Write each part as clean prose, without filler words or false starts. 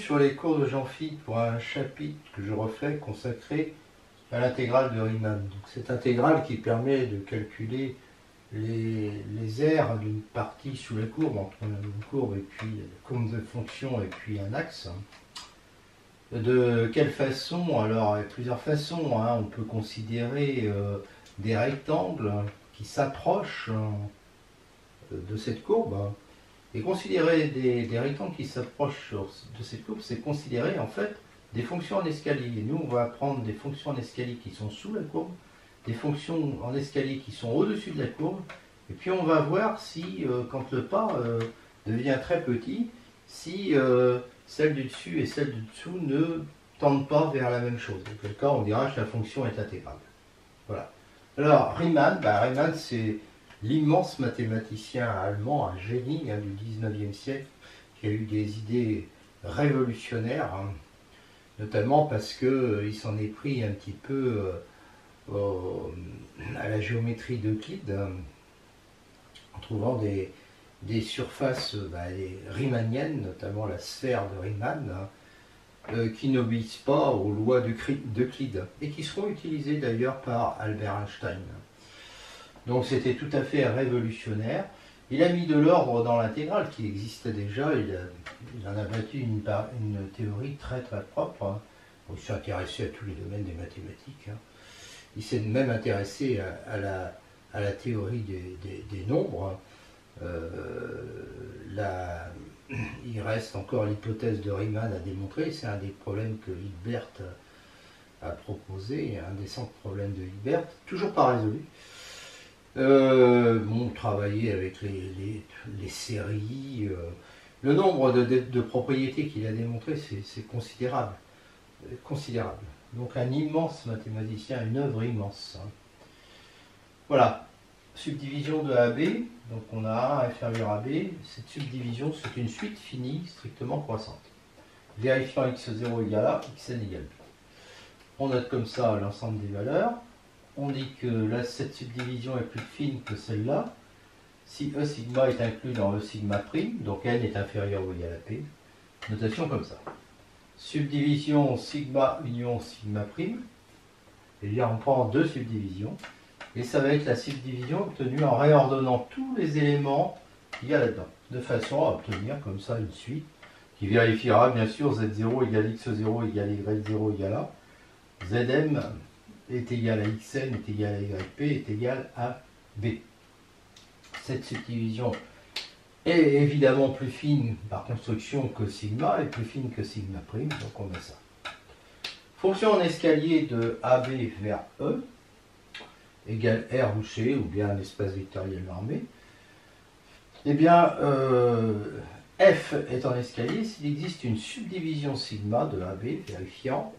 sur les cours de Jean-Phi pour un chapitre que je refais consacré à l'intégrale de Riemann. Donc, cette intégrale qui permet de calculer les aires d'une partie sous la courbe, entre une courbe et puis une courbe de fonction et puis un axe. De quelle façon? Alors, il y a plusieurs façons. On peut considérer des rectangles qui s'approchent de cette courbe. Et considérer des rectangles qui s'approchent de cette courbe, c'est considérer en fait des fonctions en escalier. Et nous, on va prendre des fonctions en escalier qui sont sous la courbe, des fonctions en escalier qui sont au-dessus de la courbe, et puis on va voir si, quand le pas devient très petit, si celle du dessus et celle du dessous ne tendent pas vers la même chose. Dans quel cas, on dira que la fonction est intégrable. Voilà. Alors, Riemann, Riemann c'est l'immense mathématicien allemand, un génie du 19e siècle, qui a eu des idées révolutionnaires, notamment parce qu'il s'en est pris un petit peu à la géométrie d'Euclide, en trouvant des surfaces riemanniennes, notamment la sphère de Riemann, qui n'obéissent pas aux lois d'Euclide, et qui seront utilisées d'ailleurs par Albert Einstein. Donc c'était tout à fait révolutionnaire. Il a mis de l'ordre dans l'intégrale qui existait déjà, il en a battu une théorie très très propre. Il s'est intéressé à tous les domaines des mathématiques. Il s'est même intéressé à la théorie des nombres. Il reste encore l'hypothèse de Riemann à démontrer, c'est un des problèmes que Hilbert a proposé, un des 100 problèmes de Hilbert, toujours pas résolu. Travailler avec les séries, le nombre de propriétés qu'il a démontré, c'est considérable. Considérable. Donc un immense mathématicien, une œuvre immense. Voilà. Subdivision de AB, donc on a A inférieur à B. Cette subdivision, c'est une suite finie, strictement croissante. Vérifiant x0 égale A, xn égale B. On note comme ça l'ensemble des valeurs. On dit que cette subdivision est plus fine que celle-là. Si E sigma est inclus dans E sigma prime, donc n est inférieur ou égal à P. Notation comme ça. Subdivision sigma union sigma prime. Et bien on prend deux subdivisions. Et ça va être la subdivision obtenue en réordonnant tous les éléments qu'il y a là-dedans. De façon à obtenir comme ça une suite qui vérifiera bien sûr Z0 égale X0 égale Y0 égale A. Zm est égal à xn, est égal à yp, est égal à b. Cette subdivision est évidemment plus fine par construction que sigma, et plus fine que sigma prime, donc on a ça. Fonction en escalier de AB vers E égale R ou C, ou bien un espace vectoriel normé. Eh bien, F est en escalier s'il existe une subdivision sigma de AB vérifiant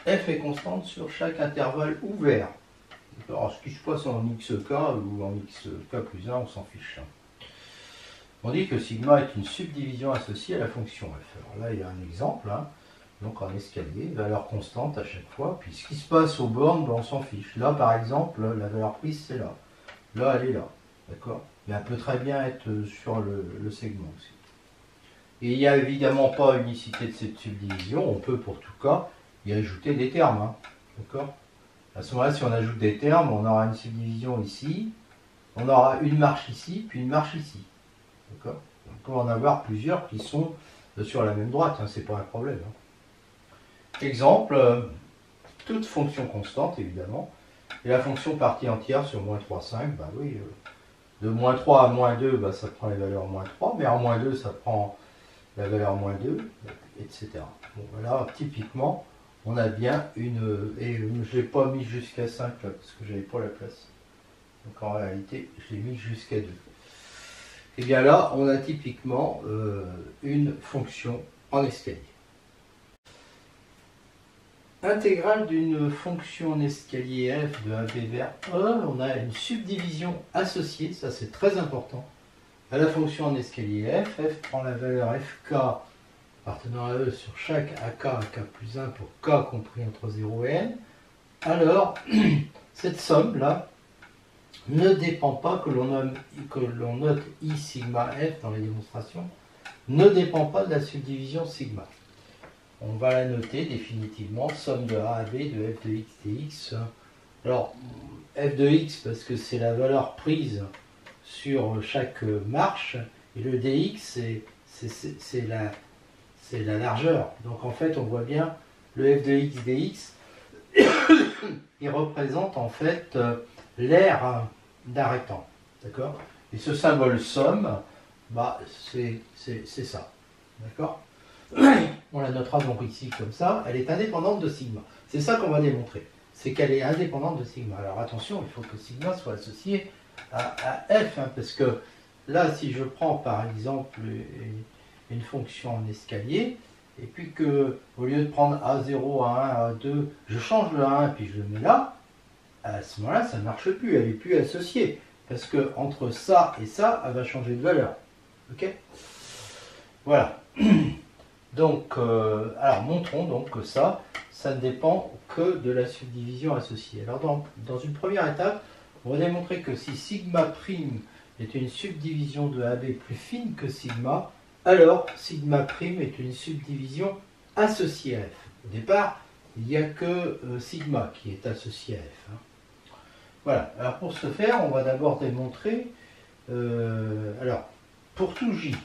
F est constante sur chaque intervalle ouvert. Alors, ce qui se passe en xk ou en xk plus 1, on s'en fiche. On dit que sigma est une subdivision associée à la fonction f. Alors là, il y a un exemple, donc en escalier, valeur constante à chaque fois. Puis ce qui se passe aux bornes, on s'en fiche. Là, par exemple, la valeur prise, c'est là. Là, elle est là. D'accord? Mais elle peut très bien être sur le segment aussi. Et il n'y a évidemment pas unicité de cette subdivision. On peut, pour tout cas, y ajouter des termes, d'accord? À ce moment-là, si on ajoute des termes, on aura une subdivision ici, on aura une marche ici, puis une marche ici, d'accord? On peut en avoir plusieurs qui sont sur la même droite, c'est pas un problème. Exemple, toute fonction constante, évidemment, et la fonction partie entière sur moins 3, 5, oui, de moins 3 à moins 2, ça prend les valeurs moins 3, mais en moins 2, ça prend la valeur moins 2, etc. Bon, voilà, typiquement, on a bien une... Et je ne l'ai pas mis jusqu'à 5 là, parce que j'avais pas la place. Donc en réalité, je l'ai mis jusqu'à 2. Et bien là, on a typiquement une fonction en escalier. Intégrale d'une fonction en escalier f de AB vers E, on a une subdivision associée, ça c'est très important, à la fonction en escalier f. F prend la valeur fk appartenant à E sur chaque ak plus 1 pour k compris entre 0 et n. Alors, cette somme-là ne dépend pas, que l'on note I sigma f dans les démonstrations, ne dépend pas de la subdivision sigma. on va la noter définitivement, somme de A à B de f de x dx. Alors, f de x parce que c'est la valeur prise sur chaque marche, et le dx c'est la largeur. Donc en fait, on voit bien le f de x dx, il représente en fait l'aire d'un rectangle. D'accord? Et ce symbole somme, bah, c'est ça. D'accord? On la notera donc ici comme ça. Elle est indépendante de sigma. C'est ça qu'on va démontrer. C'est qu'elle est indépendante de sigma. Alors attention, il faut que sigma soit associé à f. Hein, parce que là, si je prends par exemple une fonction en escalier, et puis que au lieu de prendre A0, A1, A2, je change le A1 puis je le mets là, à ce moment-là, ça ne marche plus. Elle n'est plus associée. Parce que entre ça et ça, elle va changer de valeur. Ok? Voilà. Donc, alors montrons donc que ça ne dépend que de la subdivision associée. Alors dans une première étape, on va démontrer que si sigma prime est une subdivision de AB plus fine que sigma, alors sigma prime est une subdivision associée à F. Au départ, il n'y a que sigma qui est associé à F. Hein. Voilà, alors pour ce faire, on va d'abord démontrer, alors pour tout J,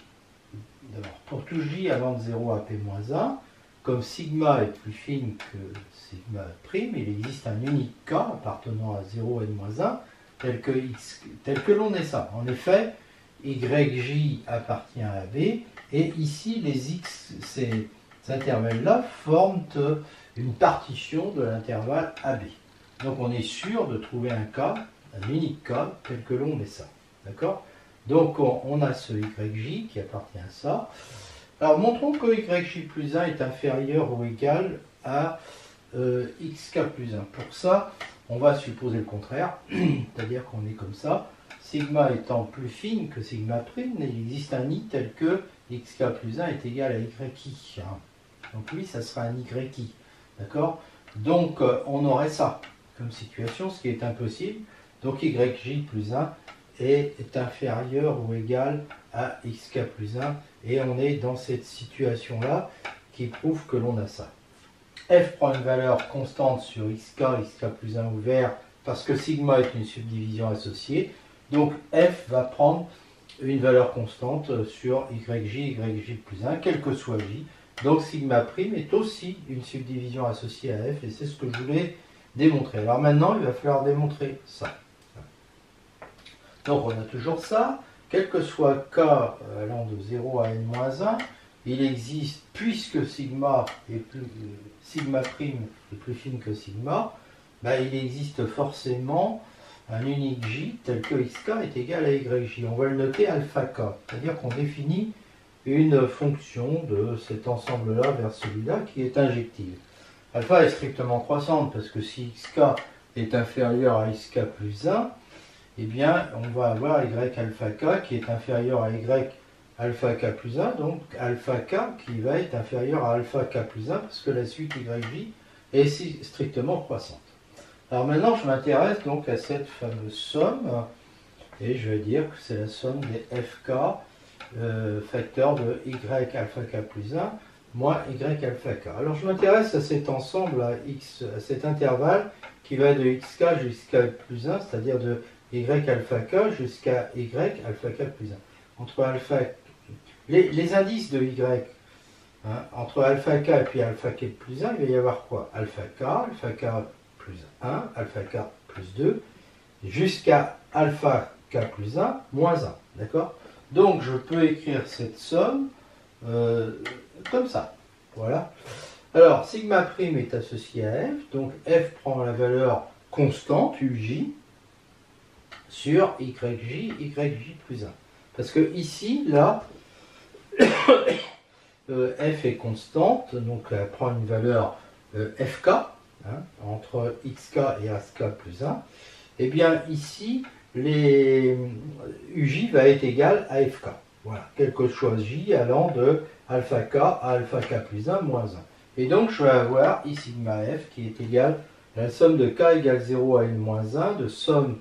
pour tout J allant de 0 à P-1, comme sigma est plus fine que sigma prime, il existe un unique K appartenant à 0 et N-1 tel que l'on est ça. En effet, YJ appartient à AB, et ici les X, ces intervalles-là, forment une partition de l'intervalle AB. Donc on est sûr de trouver un K, un unique K, tel que l'on est ça. D'accord? Donc on a ce YJ qui appartient à ça. Alors montrons que YJ plus 1 est inférieur ou égal à XK plus 1. Pour ça, on va supposer le contraire, c'est-à-dire qu'on est comme ça. Sigma étant plus fine que sigma prime, il existe un I tel que XK plus 1 est égal à YI. Donc oui, ça sera un YI. D'accord? Donc on aurait ça comme situation, ce qui est impossible. Donc YJ plus 1 est inférieur ou égal à XK plus 1. Et on est dans cette situation-là qui prouve que l'on a ça. F prend une valeur constante sur XK plus 1 ouvert, parce que sigma est une subdivision associée. Donc F va prendre une valeur constante sur YJ plus 1, quel que soit J. Donc sigma prime est aussi une subdivision associée à F, et c'est ce que je voulais démontrer. Alors maintenant, il va falloir démontrer ça. Donc on a toujours ça. Quel que soit K allant de 0 à N-1, il existe, puisque sigma prime est plus fine que sigma, bah, il existe forcément un unique J tel que XK est égal à YJ. On va le noter alpha K, c'est-à-dire qu'on définit une fonction de cet ensemble-là vers celui-là qui est injective. Alpha est strictement croissante parce que si XK est inférieur à XK plus 1, eh bien, on va avoir Y alpha K qui est inférieur à Y alpha K plus 1, donc alpha K qui va être inférieur à alpha K plus 1 parce que la suite YJ est strictement croissante. Alors maintenant, je m'intéresse donc à cette fameuse somme et je vais dire que c'est la somme des FK facteur de Y alpha K plus 1 moins Y alpha K. Alors je m'intéresse à cet ensemble, à cet intervalle qui va de XK jusqu'à plus 1, c'est-à-dire de Y alpha K jusqu'à Y alpha K plus 1. Entre alpha, les indices de Y, hein, entre alpha K et puis alpha K plus 1, il va y avoir quoi? Alpha K plus 1, alpha K plus 2, jusqu'à alpha K plus 1 moins 1. D'accord? Donc je peux écrire cette somme comme ça. Voilà. Alors sigma prime est associé à F, donc F prend la valeur constante UJ sur YJ plus 1. Parce que ici, là, F est constante, donc elle prend une valeur FK, hein, entre XK et ASK plus 1. Et bien ici, UJ va être égal à FK. Voilà, quelque chose J allant de alpha K à alpha K plus 1 moins 1. Et donc je vais avoir I sigma F qui est égal à la somme de K égale 0 à N moins 1, de somme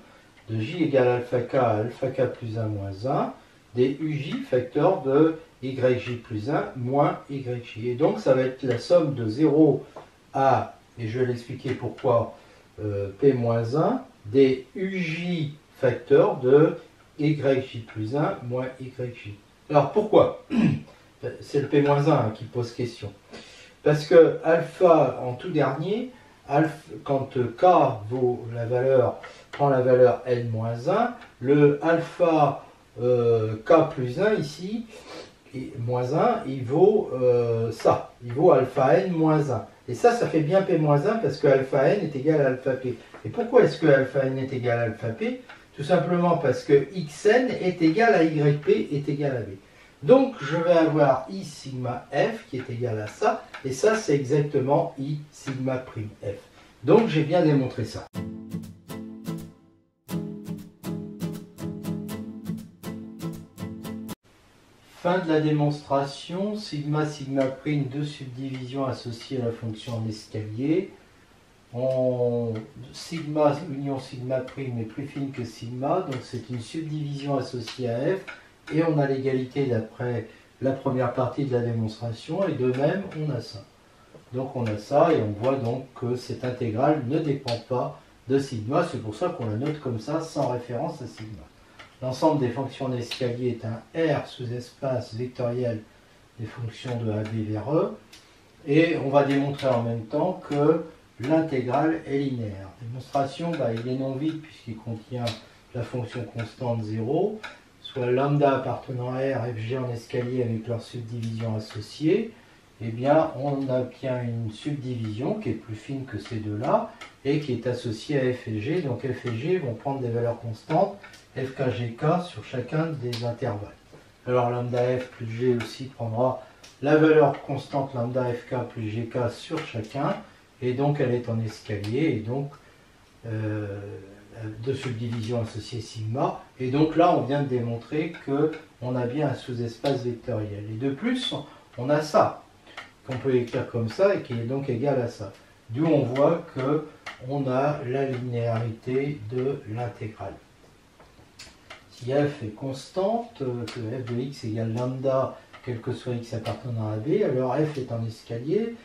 de J égale alpha K à alpha K plus 1 moins 1, des UJ facteurs de YJ plus 1 moins YJ. Et donc, ça va être la somme de 0 à, et je vais l'expliquer pourquoi, P moins 1 des UJ facteurs de YJ plus 1 moins YJ. Alors, pourquoi? C'est le P-1 qui pose question. Parce que alpha, en tout dernier, alpha, quand K vaut la valeur, prend la valeur N-1, le alpha K plus 1 ici, et moins 1, il vaut ça. Il vaut alpha N-1. Et ça fait bien P-1 parce que alpha N est égal à alpha P. Et pourquoi est-ce que alpha N est égal à alpha P? Tout simplement parce que Xn est égal à YP est égal à B. Donc, je vais avoir I sigma F qui est égal à ça, et ça, c'est exactement I sigma prime F. Donc, j'ai bien démontré ça. Fin de la démonstration, sigma sigma prime, deux subdivisions associées à la fonction en escalier. Sigma union sigma prime est plus fine que sigma, donc c'est une subdivision associée à F. Et on a l'égalité d'après la première partie de la démonstration, et de même, on a ça. Donc on a ça, et on voit donc que cette intégrale ne dépend pas de sigma, c'est pour ça qu'on la note comme ça, sans référence à sigma. L'ensemble des fonctions d'escalier est un R sous-espace vectoriel des fonctions de AB vers E, et on va démontrer en même temps que l'intégrale est linéaire. Démonstration, il est non vide puisqu'il contient la fonction constante 0, soit lambda appartenant à R, Fg en escalier avec leur subdivision associée, eh bien on obtient une subdivision qui est plus fine que ces deux-là et qui est associée à F et G. Donc F et G vont prendre des valeurs constantes, Fk, Gk sur chacun des intervalles. Alors lambda F plus G aussi prendra la valeur constante lambda Fk plus Gk sur chacun, et donc elle est en escalier, et donc de subdivision associée sigma, et donc là on vient de démontrer que on a bien un sous-espace vectoriel, et de plus on a ça qu'on peut écrire comme ça et qui est donc égal à ça, d'où on voit que on a la linéarité de l'intégrale. Si f est constante, que f de x égale lambda quel que soit x appartenant à b, alors f est en escalier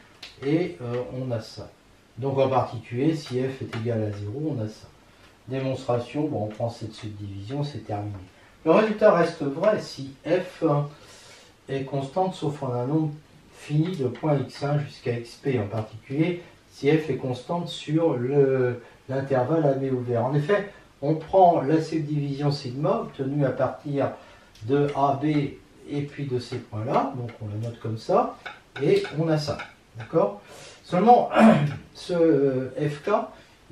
et on a ça. Donc en particulier si f est égal à 0, on a ça. Démonstration, on prend cette subdivision, c'est terminé. Le résultat reste vrai si f est constante sauf en un nombre fini de points x1 jusqu'à xp, en particulier si f est constante sur l'intervalle AB ouvert. En effet, on prend la subdivision sigma obtenue à partir de AB et puis de ces points-là, donc on la note comme ça, et on a ça. D'accord? Seulement, ce fk,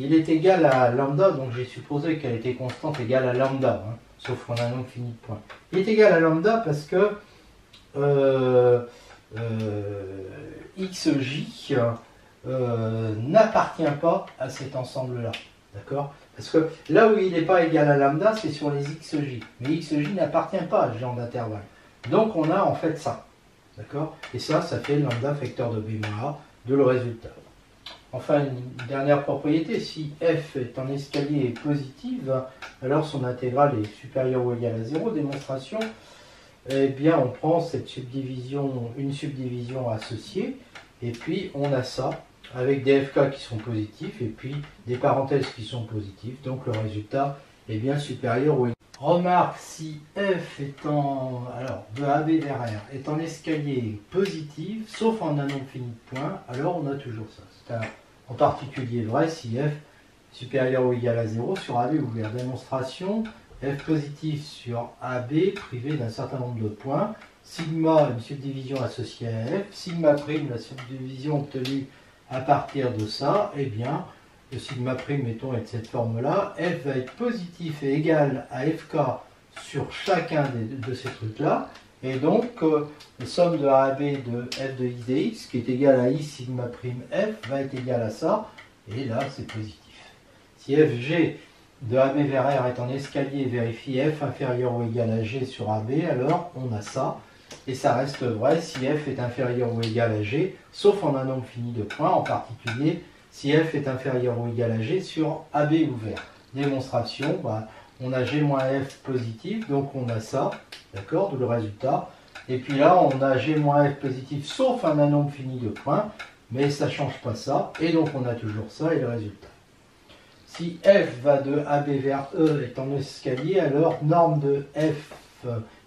il est égal à lambda, donc j'ai supposé qu'elle était constante égale à lambda, sauf qu'on a un nombre fini de points. Il est égal à lambda parce que xj n'appartient pas à cet ensemble-là. D'accord? Parce que là où il n'est pas égal à lambda, c'est sur les xj. Mais xj n'appartient pas à ce genre d'intervalle. Donc on a en fait ça. D'accord? Et ça fait lambda facteur de b-a de le résultat. Enfin, une dernière propriété, si f est en escalier positive, alors son intégrale est supérieure ou égale à 0. Démonstration, eh bien on prend cette subdivision, une subdivision associée, et puis on a ça, avec des fk qui sont positifs, et puis des parenthèses qui sont positives, donc le résultat est bien supérieur ou égal. Remarque, si f étant, alors de AB vers R, est en escalier positif, sauf en un nombre fini de points, alors on a toujours ça. C'est en particulier vrai si f supérieur ou égal à 0 sur AB ouvert. Démonstration, f positif sur AB privé d'un certain nombre de points, sigma une subdivision associée à f, sigma prime la subdivision obtenue à partir de ça, eh bien le sigma prime, mettons, est de cette forme-là, f va être positif et égal à fk sur chacun de ces trucs-là, et donc la somme de AB de f de x dx, qui est égal à i sigma prime f, va être égal à ça, et là c'est positif. Si fg de AB vers R est en escalier et vérifie f inférieur ou égal à g sur AB, alors on a ça, et ça reste vrai si f est inférieur ou égal à g, sauf en un nombre fini de points, en particulier si f est inférieur ou égal à g sur AB ouvert. Démonstration, on a g moins f positif, donc on a ça, d'accord, d'où le résultat. Et puis là, on a g moins f positif, sauf un nombre fini de points, mais ça ne change pas ça, et donc on a toujours ça et le résultat. Si f va de AB vers E est en escalier, alors norme de f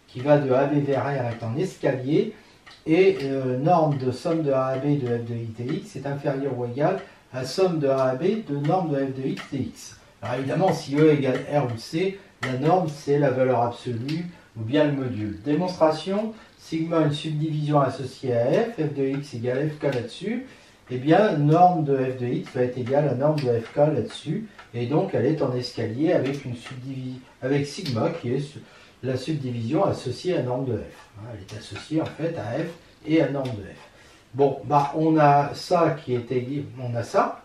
qui va de AB vers R est en escalier, et norme de somme de AB de f de x dx est inférieure ou égale à somme de AB de norme de f de x dx. Alors évidemment, si E égale R ou C, la norme c'est la valeur absolue ou bien le module. Démonstration, sigma une subdivision associée à f, f de x égale fk là-dessus, eh bien norme de f de x va être égale à norme de fk là-dessus, et donc elle est en escalier avec une subdivision, avec sigma qui est la subdivision associée à norme de f. Elle est associée en fait à f et à norme de f. Bon, bah on a ça qui est égal, on a ça,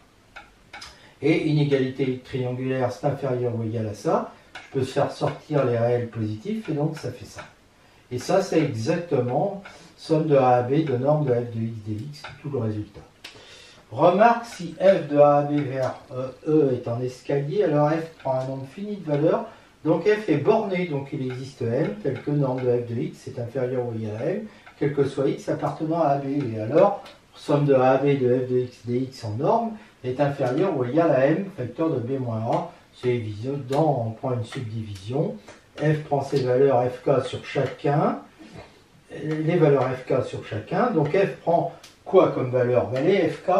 et inégalité triangulaire c'est inférieur ou égal à ça. Je peux faire sortir les réels positifs et donc ça fait ça. Et ça c'est exactement somme de A à B de norme de f de x dx, tout le résultat. Remarque, si f de A à B vers E est en escalier, alors f prend un nombre fini de valeurs, donc f est borné, donc il existe m, tel que norme de f de x est inférieur ou égal à m, quel que soit x appartenant à AB. Et alors, somme de A à B de f de x dx en norme est inférieur ou égal à m, facteur de b moins a. C'est évident, on prend une subdivision, f prend ses valeurs fk sur chacun, les valeurs fk sur chacun, donc f prend quoi comme valeur? Ben les fk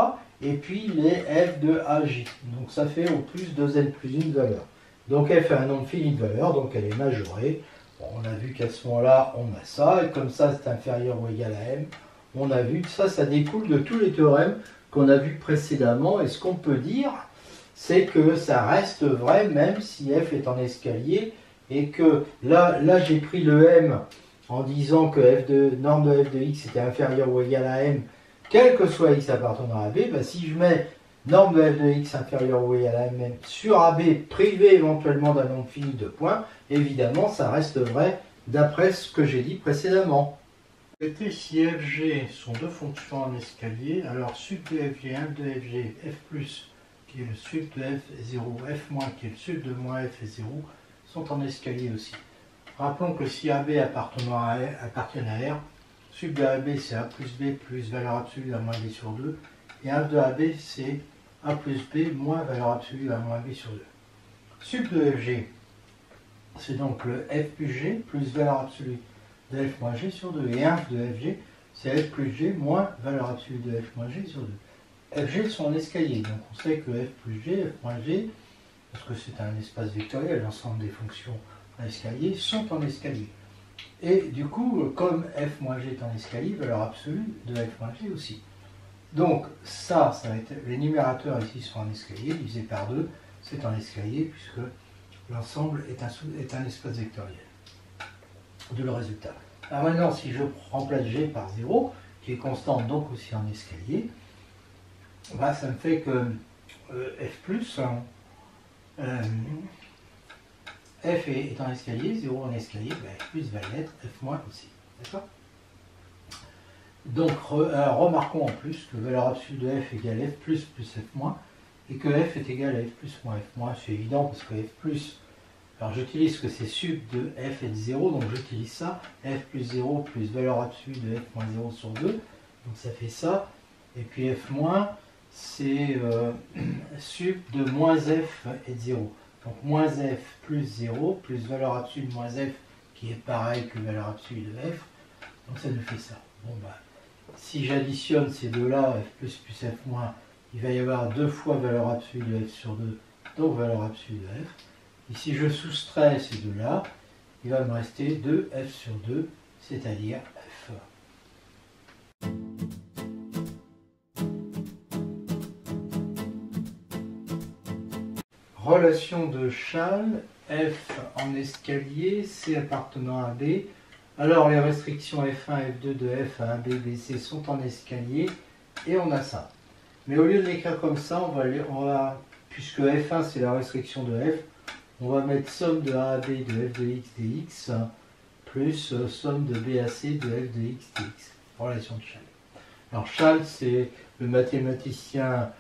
et puis les f de aj, donc ça fait au plus 2n plus 1 valeur. Donc f a un nombre fini de valeurs, donc elle est majorée. Bon, on a vu qu'à ce moment-là, on a ça, et comme ça c'est inférieur ou égal à m, on a vu que ça découle de tous les théorèmes qu'on a vus précédemment, et ce qu'on peut dire, c'est que ça reste vrai même si f est en escalier, et que là j'ai pris le m en disant que norme de f de x était inférieur ou égal à m, quel que soit x appartenant à b, bah, si je mets norme de f de x inférieur ou égal à m sur AB, privé éventuellement d'un nombre fini de points, évidemment ça reste vrai d'après ce que j'ai dit précédemment. Si fg sont deux fonctions en escalier, alors sub de fg, 1 de fg, f plus qui est le sub de f0, f moins qui est le sub de moins f et 0, sont en escalier aussi. Rappelons que si AB appartient à R, sub de AB c'est A plus B plus valeur absolue à moins B sur 2, et f de AB c'est A plus B moins valeur absolue à moins B sur 2. Sub de fg, c'est donc le f plus g plus valeur absolue de f moins g sur 2. Et f de fg, c'est f plus g moins valeur absolue de f moins g sur 2. Fg sont en escalier, donc on sait que f plus g, f moins g, parce que c'est un espace vectoriel, l'ensemble des fonctions en escalier sont en escalier. Et du coup, comme f moins g est en escalier, valeur absolue de f moins g aussi. Donc ça va être, les numérateurs ici sont en escalier, divisé par 2, c'est en escalier puisque l'ensemble est un espace vectoriel de le résultat. Alors maintenant, si je remplace g par 0, qui est constante donc aussi en escalier, bah, ça me fait que f plus, f est en escalier, 0 en escalier, bah, f plus va y être f moins aussi. D'accord ? Donc remarquons en plus que valeur absolue de f égale f plus plus f moins, et que f est égal à f plus moins f moins, c'est évident parce que f plus, alors j'utilise que c'est sub de f est de 0, donc j'utilise ça, f plus 0 plus valeur absolue de f moins 0 sur 2, donc ça fait ça, et puis f moins, c'est sub de moins f est de 0, donc moins f plus 0 plus valeur absolue de moins f qui est pareil que valeur absolue de f, donc ça nous fait ça. Bon bah, si j'additionne ces deux-là, f plus plus f moins, il va y avoir 2 fois valeur absolue de f sur 2, donc valeur absolue de f. Et si je soustrais ces deux-là, il va me rester 2f sur 2, c'est-à-dire f. Relation de Chasles, f en escalier, c appartenant à b. Alors les restrictions f1, f2 de f à 1b, bc sont en escalier, et on a ça. Mais au lieu de l'écrire comme ça, on va, puisque f1 c'est la restriction de f, on va mettre somme de a à b de f de x dx plus somme de b à c de f de x dx. Relation de Chasles. Alors Chasles c'est le mathématicien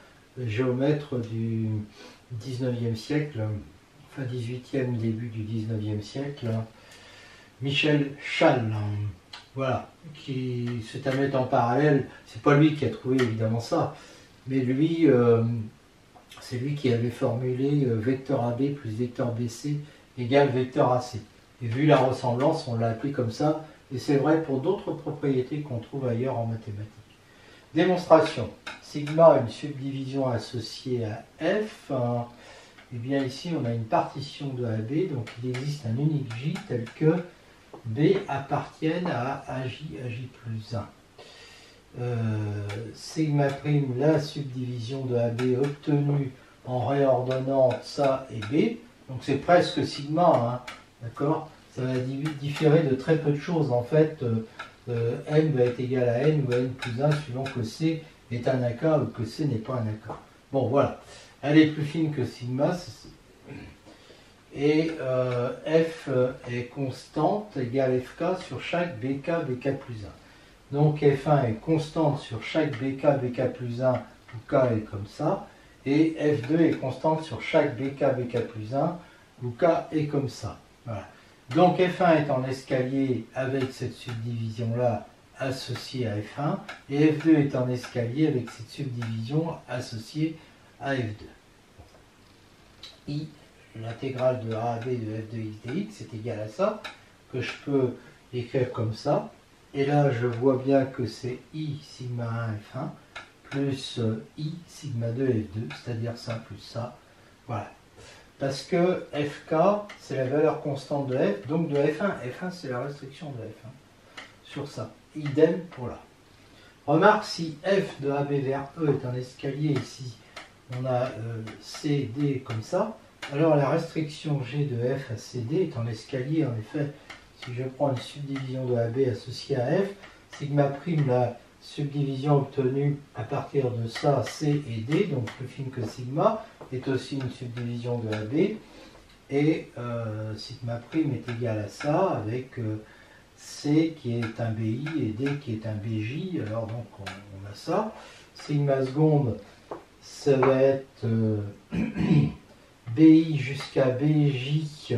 géomètre du 19e siècle, fin 18e, début du 19e siècle, Michel Chasles. voilà, c'est à mettre en parallèle. C'est pas lui qui a trouvé évidemment ça, mais lui, c'est lui qui avait formulé vecteur AB plus vecteur BC égale vecteur AC. Et vu la ressemblance, on l'a appelé comme ça, et c'est vrai pour d'autres propriétés qu'on trouve ailleurs en mathématiques. Démonstration. Sigma a une subdivision associée à F. Et bien ici, on a une partition de AB, donc il existe un unique J tel que B appartienne à AJ, AJ plus 1. Sigma prime, la subdivision de AB obtenue en réordonnant ça et B. Donc c'est presque sigma, hein, d'accord? Ça va différer de très peu de choses. En fait, n va être égal à n ou n plus 1 suivant que C est un AK ou que C n'est pas un AK. Bon, voilà. Elle est plus fine que sigma. Et F est constante égale FK sur chaque BK, BK plus 1. Donc F1 est constante sur chaque BK, BK plus 1 où K est comme ça. Et F2 est constante sur chaque BK, BK plus 1 où K est comme ça. Voilà. Donc F1 est en escalier avec cette subdivision-là associée à F1, et F2 est en escalier avec cette subdivision associée à F2. I, l'intégrale de A à B de F de x dx est égale à ça, que je peux écrire comme ça. Et là, je vois bien que c'est I sigma 1 F1 plus I sigma 2 F2, c'est-à-dire ça plus ça. Voilà. Parce que Fk, c'est la valeur constante de F, donc de F1. F1, c'est la restriction de F1 sur ça. Idem pour là. Remarque, si F de AB vers E est un escalier, ici, on a CD comme ça, alors la restriction G de F à CD est en escalier. En effet, si je prends une subdivision de AB associée à F, sigma prime, la subdivision obtenue à partir de ça, C et D, donc plus fine que sigma, est aussi une subdivision de AB, et sigma prime est égal à ça, avec C qui est un BI et D qui est un BJ, alors donc on a ça. Sigma seconde, ça va être BI jusqu'à BJ,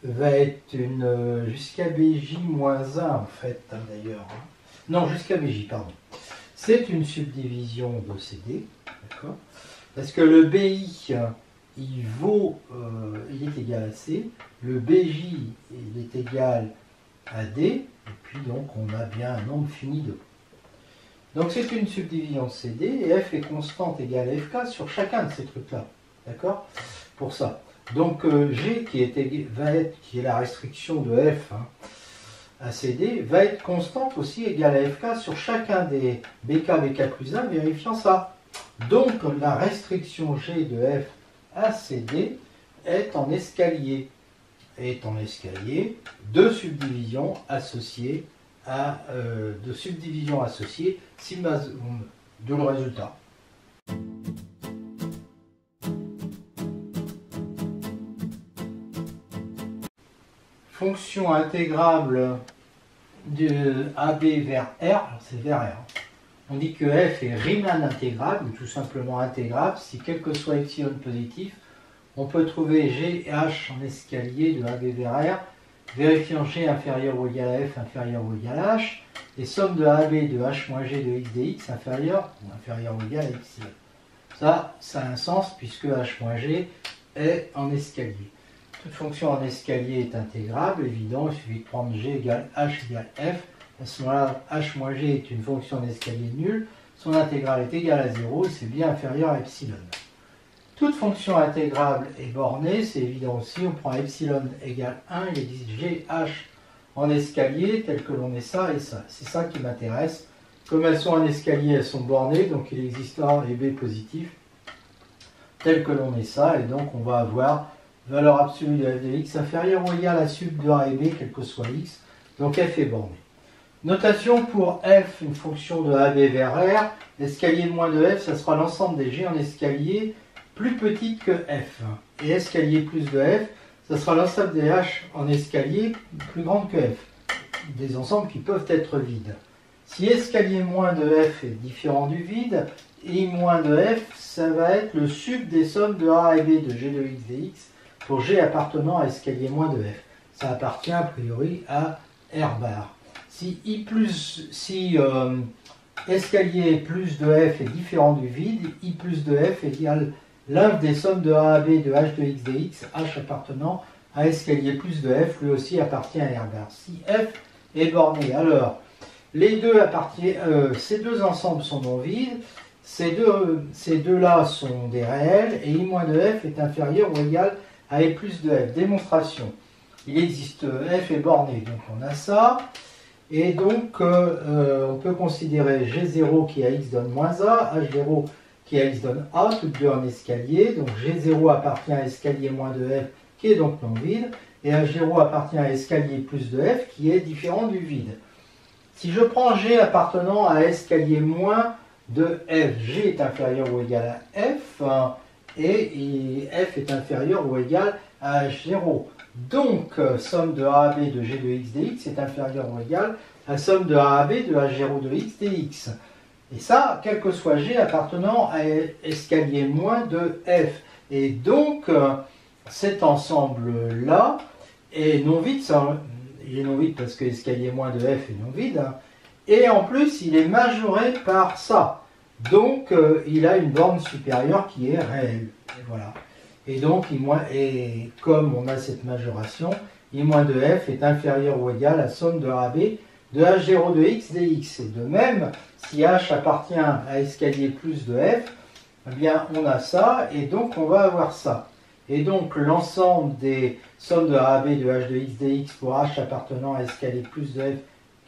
va être une jusqu'à BJ moins 1 en fait, hein, d'ailleurs. Hein. Non, jusqu'à BJ, pardon. C'est une subdivision de CD, d'accord? Parce que le BI, il vaut, il est égal à C, le BJ, il est égal à D, et puis donc on a bien un nombre fini de. Donc c'est une subdivision de CD, et F est constante égale à FK sur chacun de ces trucs-là, d'accord? Pour ça. Donc G, qui est la restriction de F, hein, à CD, va être constante aussi égale à FK sur chacun des BK, BK plus 1, vérifiant ça. Donc la restriction G de F à CD est en escalier. De subdivisions associées à sigma de le résultat. Fonction intégrable de AB vers R, c'est vers R. On dit que F est Riemann intégrable, ou tout simplement intégrable, si quel que soit epsilon positif, on peut trouver G et H en escalier de AB vers R, vérifiant G inférieur ou égal à F inférieur ou égal à H, et somme de AB de H moins G de X dx inférieur ou égal à epsilon. Ça a un sens puisque H moins G est en escalier. Toute fonction en escalier est intégrable, évident, il suffit de prendre G égale H égale F. À ce moment-là, H moins G est une fonction en escalier nulle, son intégrale est égale à 0 et c'est bien inférieur à epsilon. Toute fonction intégrable est bornée, c'est évident aussi, on prend epsilon égale 1, il existe GH en escalier tel que l'on met ça et ça. C'est ça qui m'intéresse. Comme elles sont en escalier, elles sont bornées, donc il existe A et B positifs tel que l'on met ça, et donc on va avoir valeur absolue de f de x inférieure ou égale à sub de A et B, quel que soit x, donc f est borné. Notation pour f, une fonction de AB vers R, l'escalier moins de f, ça sera l'ensemble des g en escalier plus petites que f. Et escalier plus de f, ça sera l'ensemble des h en escalier plus grande que f. Des ensembles qui peuvent être vides. Si escalier moins de f est différent du vide, I moins de f, ça va être le sub des sommes de A et B de g de x dx pour g appartenant à escalier moins de f. Ça appartient a priori à R bar. Si escalier plus de f est différent du vide, I plus de f égale l'inf des sommes de A à B de h de x dx, h appartenant à escalier plus de f, lui aussi appartient à R bar. Si f est borné, alors ces deux ensembles sont non vides, ces deux-là sont des réels, et I moins de f est inférieur ou égal à I plus de f. Démonstration. Il existe f est borné, donc on a ça. Et donc, on peut considérer G0 qui à x donne moins A, H0 qui à x donne A, toutes deux en escalier. Donc G0 appartient à escalier moins de f, qui est donc non vide, et H0 appartient à escalier plus de f, qui est différent du vide. Si je prends G appartenant à escalier moins de f, G est inférieur ou égal à f, et f est inférieur ou égal à H0. Donc, somme de A à B de G de x dx est inférieure ou égale à somme de A à B de H0 de x dx. Et ça, quel que soit G appartenant à escalier moins de f. Et donc, cet ensemble-là est non vide. Il est non vide parce que escalier moins de f est non vide. Hein, et en plus, il est majoré par ça. Donc, il a une borne supérieure qui est réelle. Et voilà. Et donc, comme on a cette majoration, I moins de f est inférieur ou égal à somme de A à B de H0 de x dx. Et de même, si h appartient à escalier plus de f, eh bien on a ça, et donc on va avoir ça. Et donc l'ensemble des sommes de A à B de h de x dx pour h appartenant à escalier plus de f,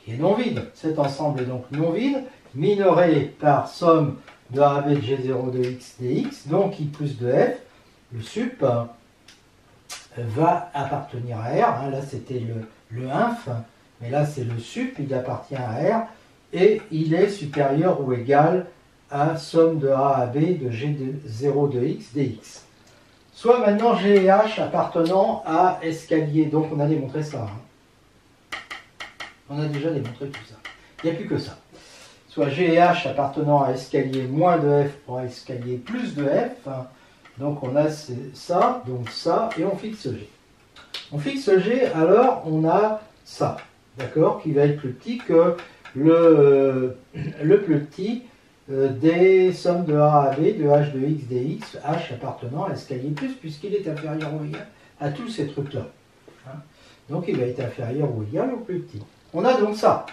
qui est non vide, cet ensemble est donc non vide, minoré par somme de A à B de G0 de x dx, donc I plus de f, le sup va appartenir à R, hein, là c'était le inf, mais là c'est le sup, il appartient à R, et il est supérieur ou égal à somme de A à B de G0 de x dx. Soit maintenant G et H appartenant à escalier, donc on a démontré ça. Hein. On a déjà démontré tout ça. Il n'y a plus que ça. Soit G et H appartenant à escalier moins de f pour escalier plus de f, hein. Donc on a ça, donc ça, et on fixe G. On fixe G, alors on a ça, d'accord, qui va être plus petit que le plus petit des sommes de A à B de h de x dx, h appartenant à escalier plus, puisqu'il est inférieur ou égal à tous ces trucs-là. Hein. Donc il va être inférieur ou égal au plus petit. On a donc ça,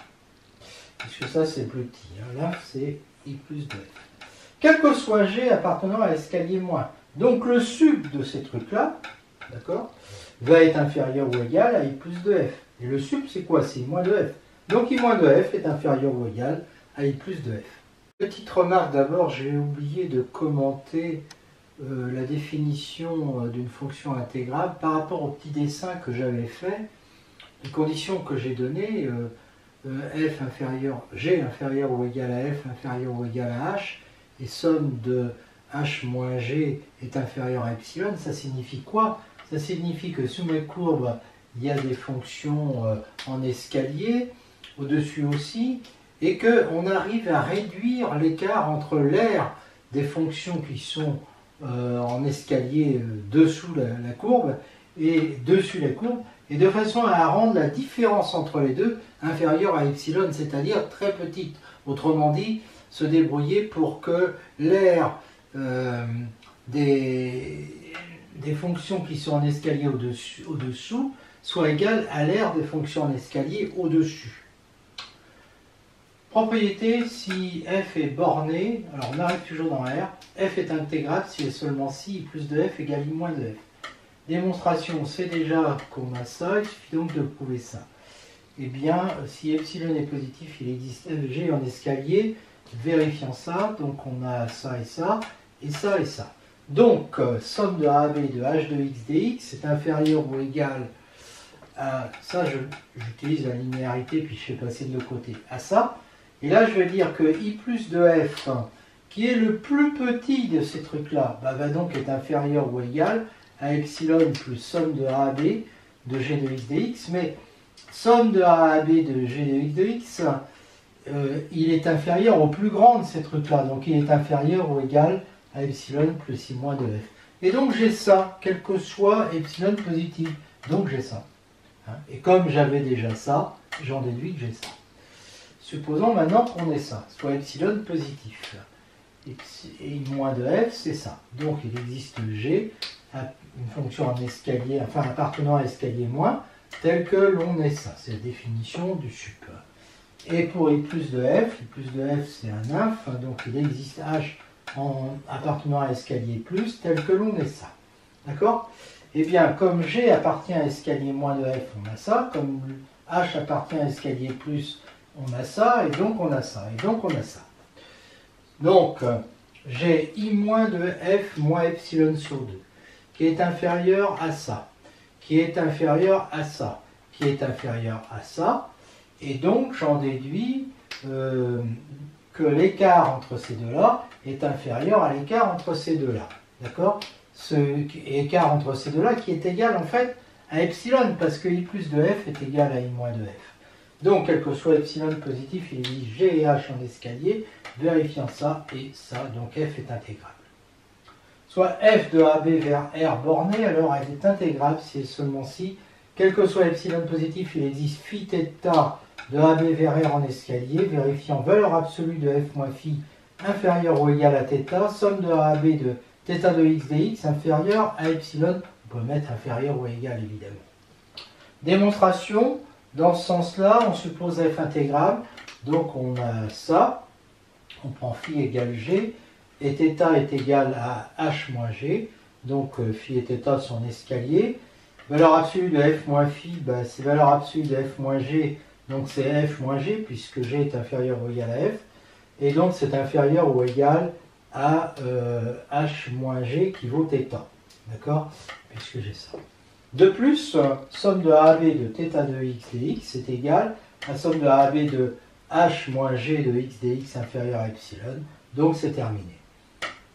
puisque ça c'est plus petit. Hein. Là c'est I plus de f. Quel que soit G appartenant à escalier moins. Donc le sup de ces trucs-là, d'accord, va être inférieur ou égal à I plus de f. Et le sup, c'est quoi? C'est I moins de f. Donc I moins de f est inférieur ou égal à I plus de f. Petite remarque d'abord, j'ai oublié de commenter la définition d'une fonction intégrable par rapport au petit dessin que j'avais fait. Les conditions que j'ai données, f inférieur, G inférieur ou égal à f inférieur ou égal à h, et somme de h moins g est inférieur à epsilon, ça signifie quoi? Ça signifie que sous mes courbes, il y a des fonctions en escalier, au-dessus aussi, et qu'on arrive à réduire l'écart entre l'aire des fonctions qui sont en escalier dessous la courbe et dessus la courbe, et de façon à rendre la différence entre les deux inférieure à epsilon, c'est-à-dire très petite. Autrement dit, se débrouiller pour que l'aire des fonctions qui sont en escalier au-dessous soit égale à l'aire des fonctions en escalier au-dessus. Propriété, si f est borné, alors on arrive toujours dans R, f est intégrable si et seulement si I plus de f égale I moins de f. Démonstration, on sait déjà qu'on a ça, il suffit donc de prouver ça. Eh bien, si epsilon est positif, il existe fg en escalier, vérifiant ça, donc on a ça et ça, et ça et ça. Donc, somme de A à B de h de x dx est inférieur ou égal à ça, j'utilise la linéarité, puis je fais passer de l'autre côté, à ça. Et là, je vais dire que I plus de f, qui est le plus petit de ces trucs-là, va donc être inférieur ou égal à epsilon plus somme de A à B de g de x dx, mais somme de A à B de g de x de x, il est inférieur au plus grand de ces trucs-là, donc il est inférieur ou égal à epsilon plus I moins de f. Et donc j'ai ça, quel que soit epsilon positif, donc j'ai ça. hein. Et comme j'avais déjà ça, j'en déduis que j'ai ça. Supposons maintenant qu'on ait ça, soit epsilon positif. Et moins de f, c'est ça. Donc il existe G, une fonction en escalier, enfin appartenant à escalier moins, telle que l'on ait ça. C'est la définition du sup. Et pour I plus de f c'est un inf, donc il existe H appartenant à escalier plus, tel que l'on ait ça. D'accord? Eh bien, comme G appartient à escalier moins de f, on a ça. Comme H appartient à escalier plus, on a ça. Et donc on a ça. Et donc on a ça. Donc, j'ai I moins de f moins epsilon sur 2, qui est inférieur à ça, qui est inférieur à ça, qui est inférieur à ça. Et donc, j'en déduis que l'écart entre ces deux-là est inférieur à l'écart entre ces deux-là. D'accord? Ce écart entre ces deux-là qui est égal en fait à epsilon, parce que I plus de f est égal à I moins de f. Donc, quel que soit epsilon positif, il existe G et H en escalier, vérifiant ça et ça, donc f est intégrable. Soit f de AB vers R borné, alors elle est intégrable si et seulement si, quel que soit epsilon positif, il existe phi θ de AB vers R en escalier, vérifiant valeur absolue de f moins phi inférieure ou égale à θ, somme de AB de θ de x dx inférieure à epsilon, on peut mettre inférieur ou égal évidemment. Démonstration, dans ce sens-là, on suppose f intégrable, donc on a ça, on prend phi égale g, et θ est égal à h moins g, donc phi et θ sont en escalier. Valeur absolue de f moins phi, c'est valeur absolue de f moins g, donc c'est f moins g, puisque g est inférieur ou égal à f, et donc c'est inférieur ou égal à h moins g qui vaut θ, d'accord, puisque j'ai ça. De plus, somme de AB de θ de x dx est égale à somme de AB de h moins g de x dx inférieur à epsilon, donc c'est terminé.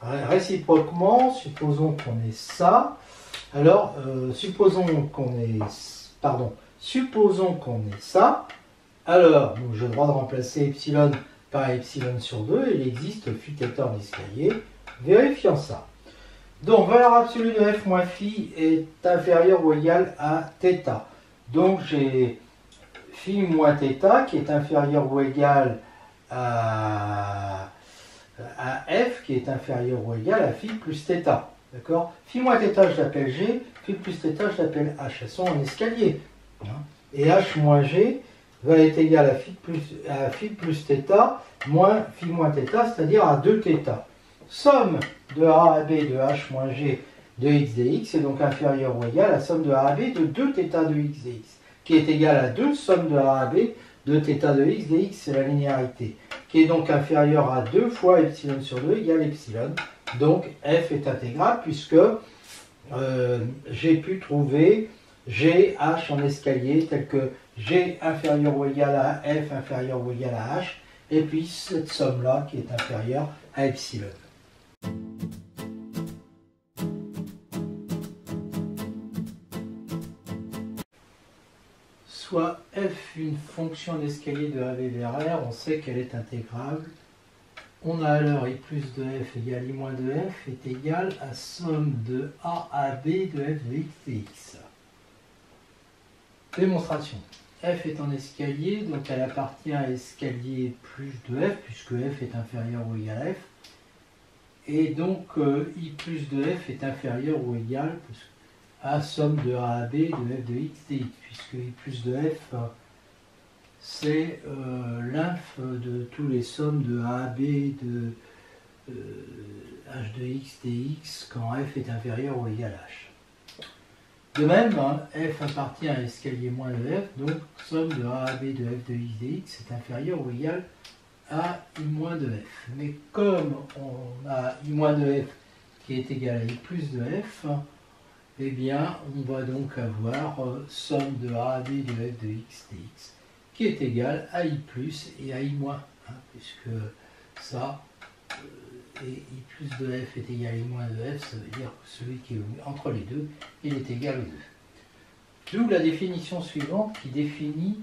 Réciproquement, supposons qu'on ait ça, alors supposons qu'on ait ça, alors j'ai le droit de remplacer epsilon par epsilon sur 2, il existe phi θ en escalier, vérifions ça. Donc, valeur absolue de f moins phi est inférieure ou égale à θ. Donc, j'ai phi moins θ qui est inférieur ou égal à f qui est inférieur ou égal à phi plus θ. D'accord? Phi moins θ, je l'appelle g, phi plus θ, je l'appelle h. Elles sont en escalier. Et h moins g va être égal à phi plus θ moins phi moins θ, c'est-à-dire à 2θ. Somme de AB de h moins g de x dx est donc inférieure ou égale à somme de AB de 2θ de x dx, qui est égale à 2 somme de AB de θ de x dx, c'est la linéarité, qui est donc inférieure à 2 fois epsilon sur 2 égale epsilon. Donc f est intégrable puisque j'ai pu trouver g, h en escalier tel que g inférieur ou égal à f inférieur ou égal à h, et puis cette somme-là qui est inférieure à epsilon. Soit f une fonction d'escalier de AB vers R, on sait qu'elle est intégrable. On a alors I plus de f égale I moins de f est égal à somme de AAB de f de x dx. Démonstration. F est en escalier, donc elle appartient à escalier plus de f, puisque f est inférieur ou égal à f. Et donc I plus de f est inférieur ou égal à somme de AAB de f de x dx, puisque I plus de f, c'est l'inf de tous les sommes de AAB de h de x dx quand f est inférieur ou égal à h. De même, f appartient à l'escalier moins de f, donc somme de AAB de f de x dx est inférieur ou égal à I moins de f. Mais comme on a I moins de f qui est égal à I plus de f, eh bien, on va donc avoir somme de AAB de f de x dx qui est égal à I plus et à I moins 1, puisque ça, et I plus de f est égal à I moins de f, ça veut dire que celui qui est entre les deux, il est égal aux 2. D'où la définition suivante qui définit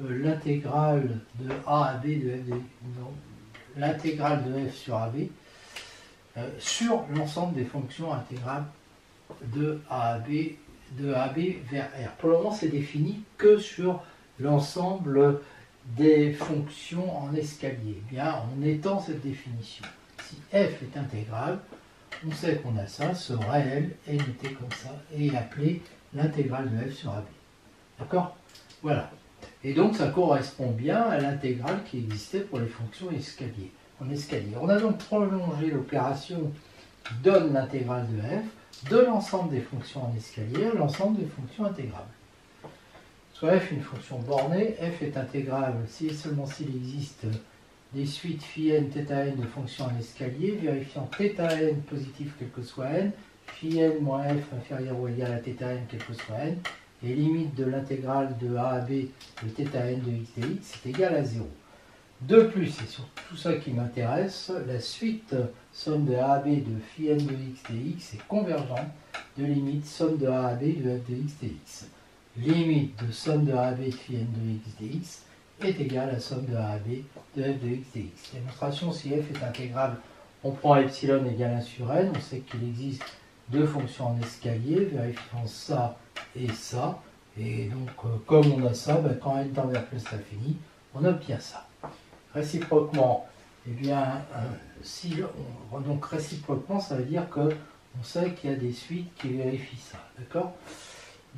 l'intégrale de A à B de f de l'intégrale de f sur AB sur l'ensemble des fonctions intégrales de A à B de AB vers R. Pour le moment, c'est défini que sur l'ensemble des fonctions en escalier. Eh bien, on étend cette définition. Si f est intégrable, on sait qu'on a ça, ce réel est noté comme ça et est appelé l'intégrale de f sur AB. D'accord? Voilà. Et donc, ça correspond bien à l'intégrale qui existait pour les fonctions en escalier. On a donc prolongé l'opération qui donne l'intégrale de f de l'ensemble des fonctions en escalier à l'ensemble des fonctions intégrables. Soit f est une fonction bornée, f est intégrable si et seulement s'il existe des suites phi n, θ n de fonctions en escalier, vérifiant θn positif quel que soit n, phi n moins f inférieur ou égal à θn quel que soit n, et limite de l'intégrale de a à b de θn de x dx est égale à 0. De plus, et sur tout ça qui m'intéresse, la suite somme de a à b de phi n de x dx est convergente de limite somme de a à b de f de x dx. Limite de somme de a à b de phi n de x dx est égale à somme de a à b de f de x dx. Démonstration, si f est intégrable, on prend epsilon égale 1 sur n, on sait qu'il existe deux fonctions en escalier, vérifiant ça et ça, et donc comme on a ça, quand n tend vers plus l'infini, on obtient ça. Réciproquement, eh bien, donc réciproquement, ça veut dire que on sait qu'il y a des suites qui vérifient ça, d'accord?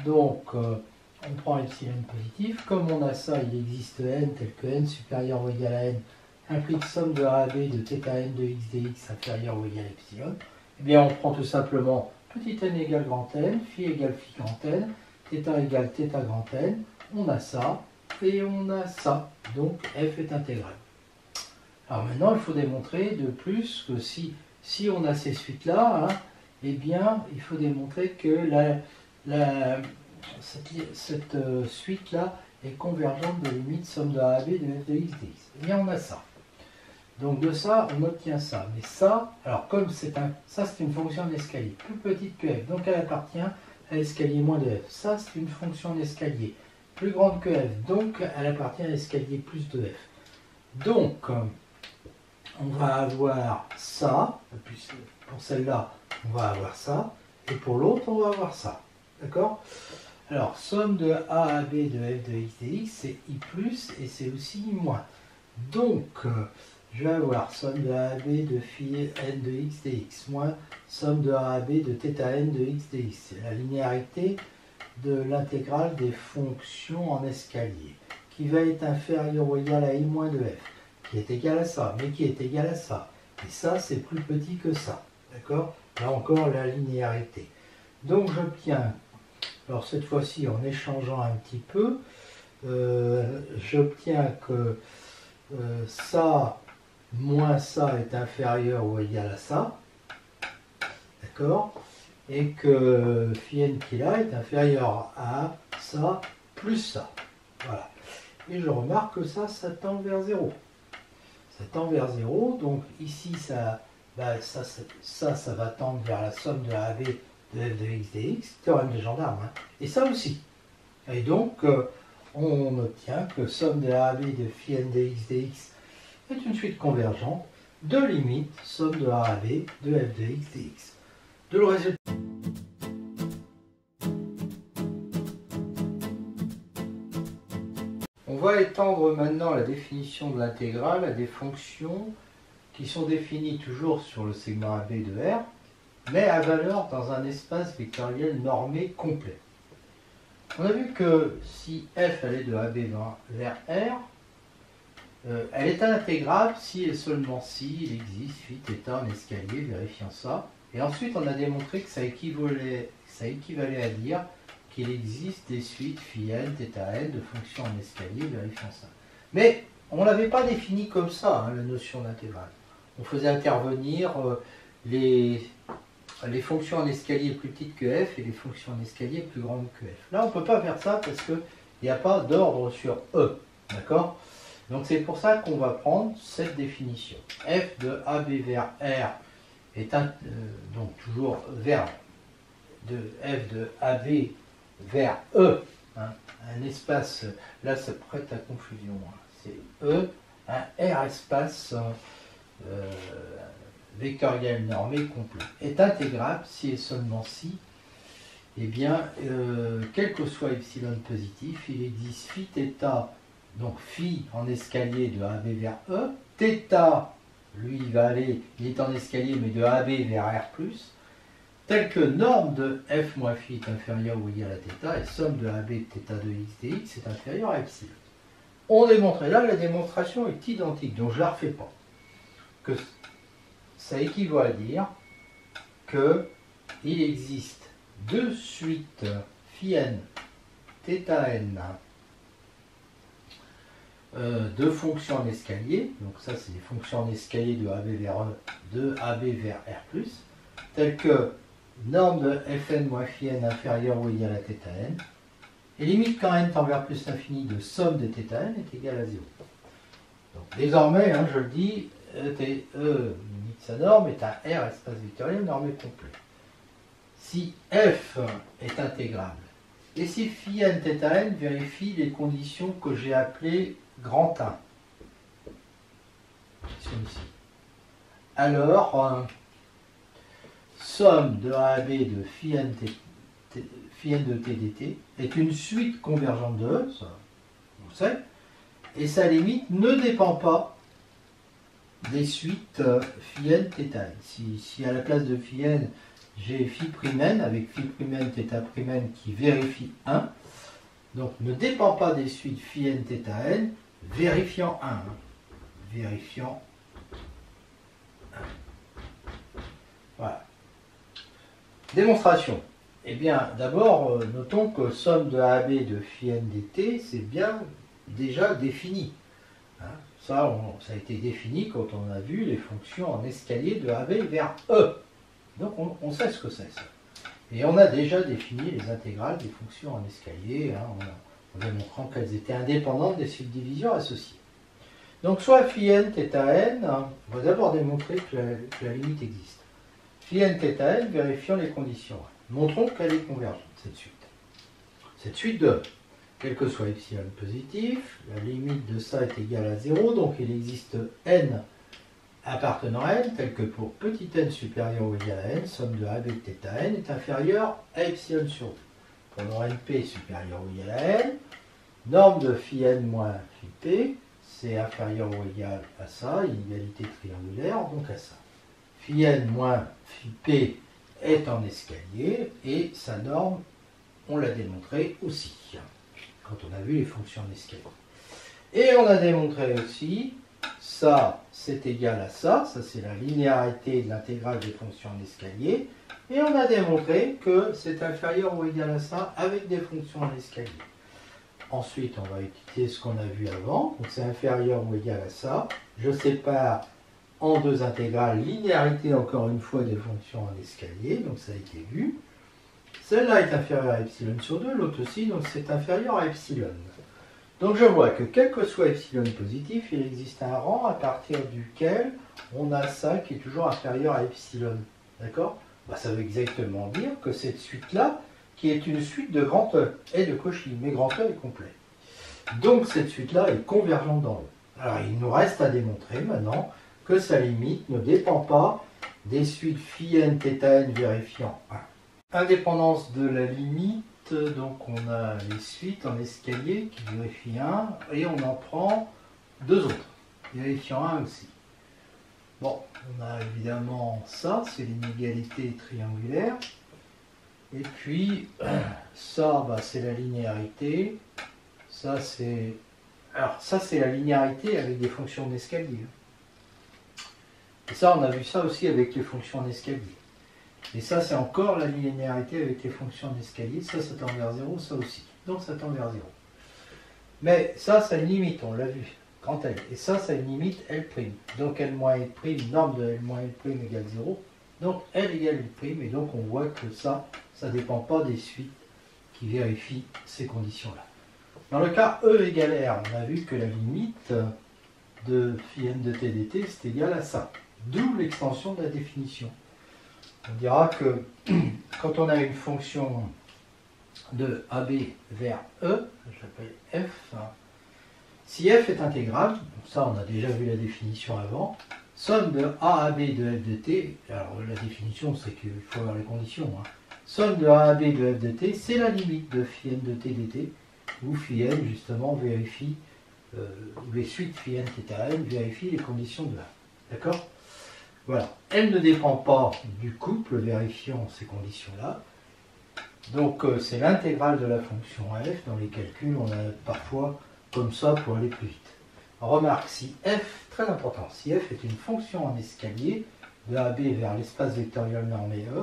Donc, on prend epsilon positif. Comme on a ça, il existe n tel que n supérieur ou égal à n implique somme de a à b de θn de x dx inférieur ou égal à epsilon. Eh bien, on prend tout simplement petit n égale grand n, phi égale phi grand n, θ égale θ grand n. On a ça et on a ça. Donc, f est intégrable. Alors maintenant, il faut démontrer de plus que si on a ces suites-là, hein, eh bien, il faut démontrer que cette suite-là est convergente de limite somme de a à b de f de x dx. Eh bien, on a ça. Donc de ça, on obtient ça. Mais ça, alors comme c'est une fonction d'escalier, plus petite que f, donc elle appartient à l'escalier moins de f. Ça, c'est une fonction d'escalier, plus grande que f, donc elle appartient à l'escalier plus de f. Donc, on va avoir ça, et puis pour celle-là, on va avoir ça, et pour l'autre, on va avoir ça. D'accord? Alors, somme de a à b de f de x dx, c'est i plus, et c'est aussi i moins. Donc, je vais avoir somme de a à b de phi n de x dx, moins somme de a à b de θn de x dx. C'est la linéarité de l'intégrale des fonctions en escalier, qui va être inférieure ou égale à i moins de f, qui est égal à ça, mais qui est égal à ça. Et ça, c'est plus petit que ça. D'accord? Là encore, la linéarité. Donc, j'obtiens, alors cette fois-ci, en échangeant un petit peu, j'obtiens que ça moins ça est inférieur ou égal à ça. D'accord? Et que phi n qui est là est inférieur à ça plus ça. Voilà. Et je remarque que ça tend vers 0. Ça tend vers 0, donc ici, ça va tendre vers la somme de a à b de f de x dx, théorème des gendarmes, hein. Et ça aussi. Et donc, on obtient que somme de a à b de phi n de x dx est une suite convergente de limite somme de a à b de f de x dx. De le résultat. On va étendre maintenant la définition de l'intégrale à des fonctions qui sont définies toujours sur le segment AB de R, mais à valeur dans un espace vectoriel normé complet. On a vu que si f allait de AB vers R, elle est intégrable si et seulement si il existe phi θ en escalier, vérifiant ça. Et ensuite, on a démontré que ça équivalait à dire qu'il existe des suites phi n, θn de fonctions en escalier, vérifiant ça. Mais on ne l'avait pas défini comme ça, hein, la notion d'intégrale. On faisait intervenir les fonctions en escalier plus petites que f et les fonctions en escalier plus grandes que f. Là, on ne peut pas faire ça parce qu'il n'y a pas d'ordre sur E. D'accord? Donc c'est pour ça qu'on va prendre cette définition. F de AB vers R est donc toujours vers de F de AB vers E, hein, un espace, là ça prête à confusion, hein, c'est E, un R espace vectoriel normé complet, est intégrable si et seulement si eh bien, quel que soit epsilon positif, il existe phi θ, donc phi en escalier de AB vers E, θ, lui, il est en escalier, mais de AB vers R+, tel que norme de f moins phi est inférieure ou égale à θ, et somme de AB de θ de x dx est inférieure à epsilon. On démontrait là, la démonstration est identique, donc je ne la refais pas. Que ça équivaut à dire qu'il existe deux suites phi n, θn, de fonctions en escalier, donc ça c'est des fonctions en escalier de AB vers E, de AB vers R+, telles que norme de fn moins phi n inférieure ou égale à θn, et limite quand n tend vers plus l'infini de somme de θn est égale à 0. Donc désormais, hein, je le dis, E limite sa norme est un R espace vectoriel normé complet. Si f est intégrable, et si phi n θn vérifie les conditions que j'ai appelées grand 1, qui sont ici, alors somme de AB de phi n de t dt est une suite convergente de E, ça on le sait, et sa limite ne dépend pas des suites phi n θn. Si à la place de phi n, j'ai phi prime n avec phi prime n θ prime n qui vérifie 1, donc ne dépend pas des suites phi n θn vérifiant 1. Vérifiant 1. Voilà. Démonstration. Eh bien, d'abord, notons que somme de AB de phi n dt, c'est bien déjà défini. Hein, ça a été défini quand on a vu les fonctions en escalier de AB vers E. Donc, on sait ce que c'est, ça. Et on a déjà défini les intégrales des fonctions en escalier, hein, en démontrant qu'elles étaient indépendantes des subdivisions associées. Donc, soit phi n θn, hein, on va d'abord démontrer que la limite existe. Phi n θn, vérifiant les conditions. Montrons qu'elle est convergente, cette suite. Cette suite de, quel que soit epsilon positif, la limite de ça est égale à 0, donc il existe n appartenant à n, tel que pour petit n supérieur ou égal à n, somme de AB de θn est inférieure à epsilon sur 2. Pour nos np supérieur ou égal à n, norme de phi n moins phi p, c'est inférieur ou égal à ça, inégalité triangulaire, donc à ça. Phi n moins phi p est en escalier, et sa norme, on l'a démontré aussi, quand on a vu les fonctions en escalier. Et on a démontré aussi, ça c'est égal à ça c'est la linéarité de l'intégrale des fonctions en escalier, et on a démontré que c'est inférieur ou égal à ça avec des fonctions en escalier. Ensuite, on va étudier ce qu'on a vu avant, donc c'est inférieur ou égal à ça, je sépare en deux intégrales, linéarité encore une fois des fonctions en escalier, donc ça a été vu. Celle-là est inférieure à epsilon sur 2, l'autre aussi, donc c'est inférieur à epsilon. Donc je vois que quel que soit epsilon positif, il existe un rang à partir duquel on a ça qui est toujours inférieur à epsilon. D'accord? Ça veut exactement dire que cette suite-là, qui est une suite de grand E, est de Cauchy, mais grand E est complet. Donc cette suite-là est convergente dans E. Alors il nous reste à démontrer maintenant que sa limite ne dépend pas des suites phi n θn vérifiant 1. Indépendance de la limite, donc on a les suites en escalier qui vérifient 1, et on en prend deux autres, vérifiant 1 aussi. Bon, on a évidemment ça, c'est l'inégalité triangulaire, et puis ça, c'est la linéarité, ça c'est... Alors ça c'est la linéarité avec des fonctions d'escalier. Et ça, on a vu ça aussi avec les fonctions en escalier. Et ça, c'est encore la linéarité avec les fonctions en escalier. Ça tend vers 0, ça aussi. Donc, ça tend vers 0. Mais ça a une limite, on l'a vu, grand L. Et ça a une limite L'. Donc, L moins L', norme de L moins L' égale 0. Donc, L égale L'. Et donc, on voit que ça ne dépend pas des suites qui vérifient ces conditions-là. Dans le cas E égale R, on a vu que la limite de phi n de t dt, c'est égal à ça. D'où l'extension de la définition. On dira que quand on a une fonction de AB vers E, je l'appelle f, si f est intégrable, ça on a déjà vu la définition avant, somme de AAB de f de t, alors la définition c'est qu'il faut avoir les conditions, hein. somme de A à B de f de t, c'est la limite de phi n de t dt, où phi n justement vérifie, où les suites phi n θ n vérifient les conditions de A. D'accord? Voilà. Elle ne dépend pas du couple vérifiant ces conditions-là. Donc c'est l'intégrale de la fonction f. Dans les calculs, on a parfois comme ça pour aller plus vite. Remarque, si f, très important, si f est une fonction en escalier de AB vers l'espace vectoriel normé E,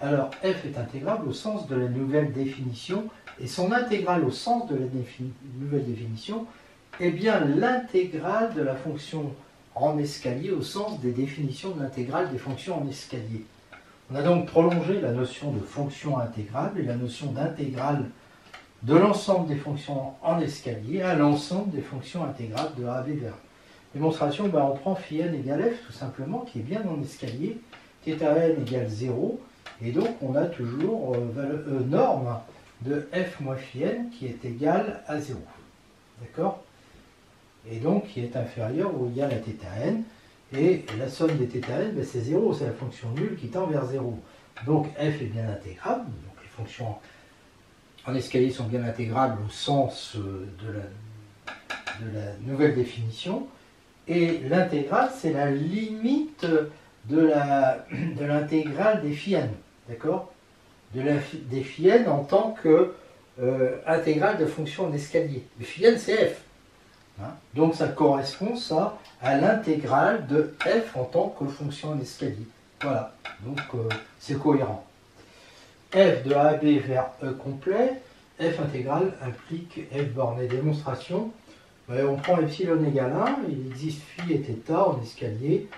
alors f est intégrable au sens de la nouvelle définition, et son intégrale au sens de la nouvelle définition est bien l'intégrale de la fonction en escalier au sens des définitions de l'intégrale des fonctions en escalier. On a donc prolongé la notion de fonction intégrable et la notion d'intégrale de l'ensemble des fonctions en escalier à l'ensemble des fonctions intégrales de AB vers E. Démonstration, on prend phi n égale f tout simplement, qui est bien en escalier, θ n égale 0, et donc on a toujours norme de f moins phi n qui est égale à 0. D'accord? Et donc qui est inférieur ou égal à θ n, et la somme des θ n, c'est 0, c'est la fonction nulle qui tend vers 0. Donc f est bien intégrable, donc les fonctions en escalier sont bien intégrables au sens de la nouvelle définition, et l'intégrale, c'est la limite de l'intégrale des phi n, d'accord? Des phi n en tant que intégrale de fonction en escalier. Le phi n, c'est f. Hein? Donc ça correspond ça à l'intégrale de f en tant que fonction en escalier. Voilà, donc c'est cohérent. F de AB vers E complet, f intégrale implique f borné. Démonstration, on prend epsilon égale 1, il existe phi et θ en escalier,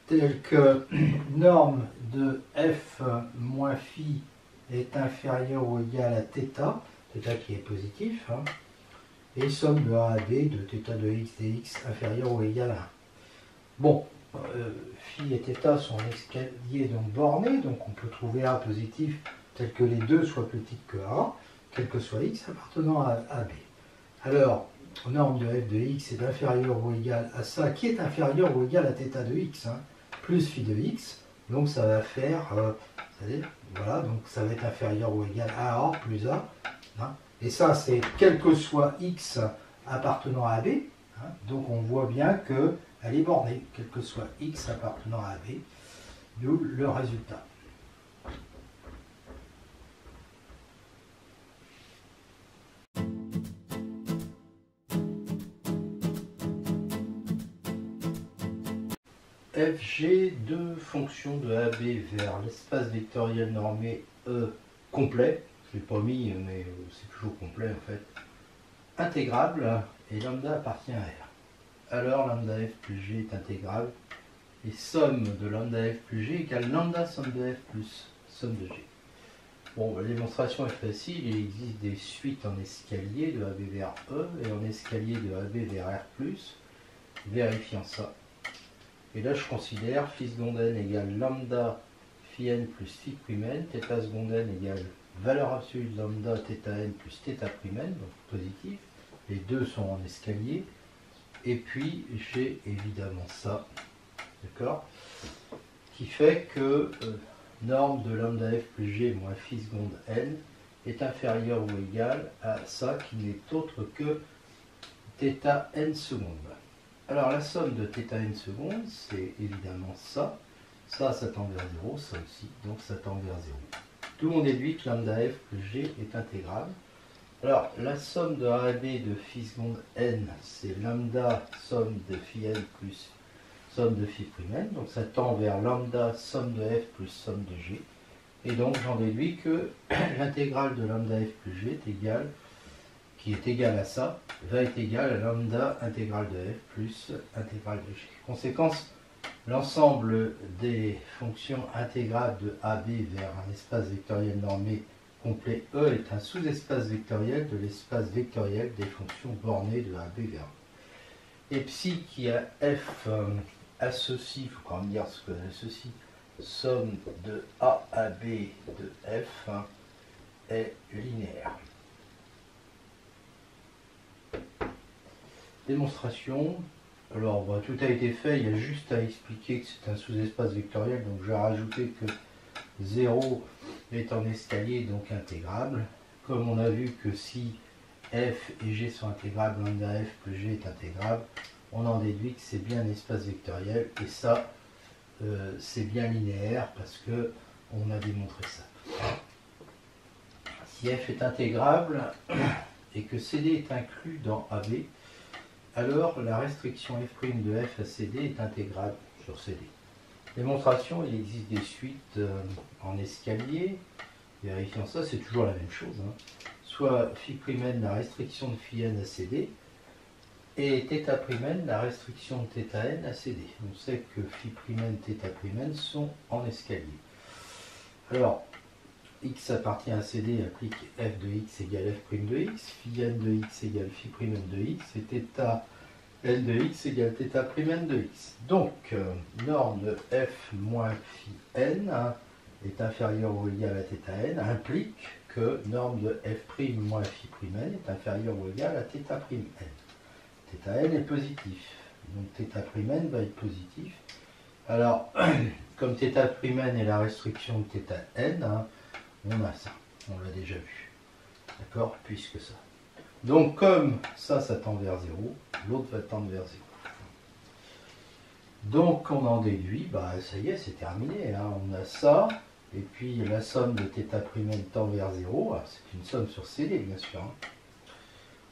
tel que norme de f moins phi est inférieur ou égal à θ, θ qui est positif, hein, et somme de A à B de θ de x dx inférieur ou égal à 1. Bon, phi et θ sont en escalier donc borné, donc on peut trouver A positif tel que les deux soient plus petites que A, quel que soit x appartenant à B. Alors, norme de f de x est inférieur ou égal à ça, qui est inférieur ou égal à θ de x, hein, plus phi de x, donc ça va faire, voilà, donc ça va être inférieur ou égal à A plus A, hein, et ça c'est quel que soit x appartenant à B, hein, donc on voit bien qu'elle est bornée, quel que soit x appartenant à B, d'où le résultat. Fg de fonction de AB vers l'espace vectoriel normé E complet, je ne l'ai pas mis mais c'est toujours complet en fait, intégrable, et lambda appartient à R. Alors lambda f plus g est intégrable, et somme de lambda f plus g égale lambda somme de f plus somme de g. Bon, la démonstration est facile, il existe des suites en escalier de AB vers E et en escalier de AB vers R+, vérifiant ça. Et là, je considère phi seconde n égale lambda phi n plus phi prime n, θ seconde n égale valeur absolue de lambda θ n plus θ prime n, donc positif. Les deux sont en escalier. Et puis, j'ai évidemment ça, d'accord, qui fait que norme de lambda f plus g moins phi seconde n est inférieure ou égale à ça, qui n'est autre que θ n seconde. Alors la somme de θ n seconde, c'est évidemment ça. Ça tend vers 0, ça aussi, donc ça tend vers 0. Tout on déduit que lambda f plus g est intégrable. Alors la somme de A à B de phi seconde n, c'est lambda somme de phi n plus somme de phi prime n, donc ça tend vers lambda somme de f plus somme de g. Et donc j'en déduis que l'intégrale de lambda f plus g est égale, qui est égal à ça, va être égal à lambda intégrale de f plus intégrale de g. Conséquence, l'ensemble des fonctions intégrales de AB vers un espace vectoriel normé complet E est un sous-espace vectoriel de l'espace vectoriel des fonctions bornées de AB vers E. Et psi qui a f associe, il faut quand même dire ce que associe, somme de A à B de f est linéaire. Démonstration. Alors tout a été fait, il y a juste à expliquer que c'est un sous-espace vectoriel, donc je vais rajouter que 0 est en escalier, donc intégrable. Comme on a vu que si f et g sont intégrables, lambda f plus g est intégrable, on en déduit que c'est bien un espace vectoriel, et ça, c'est bien linéaire, parce que on a démontré ça. Si f est intégrable, et que CD est inclus dans AB, alors la restriction f' de f à CD est intégrable sur CD. Démonstration, il existe des suites en escalier. Vérifiant ça, c'est toujours la même chose. Hein. Soit φn, la restriction de phi n à CD, et θn, la restriction de θn à CD. On sait que φn, θn sont en escalier. Alors, x appartient à CD implique f de x égale f' de x, phi n de x égale phi' de x, et θ n de x égale θ'n de x. Donc, norme de f moins phi n est inférieure ou égale à θn implique que norme de f' moins phi' n est inférieure ou égale à θ'n. θn est positif, donc θ'n va être positif. Alors, comme θ'n est la restriction de θn, on a ça, on l'a déjà vu. D'accord? Puisque ça. Donc, comme ça tend vers 0, l'autre va tendre vers 0. Donc, on en déduit, ça y est, c'est terminé. Hein. On a ça, et puis la somme de θ'n tend vers 0. C'est une somme sur CD, bien sûr. Hein.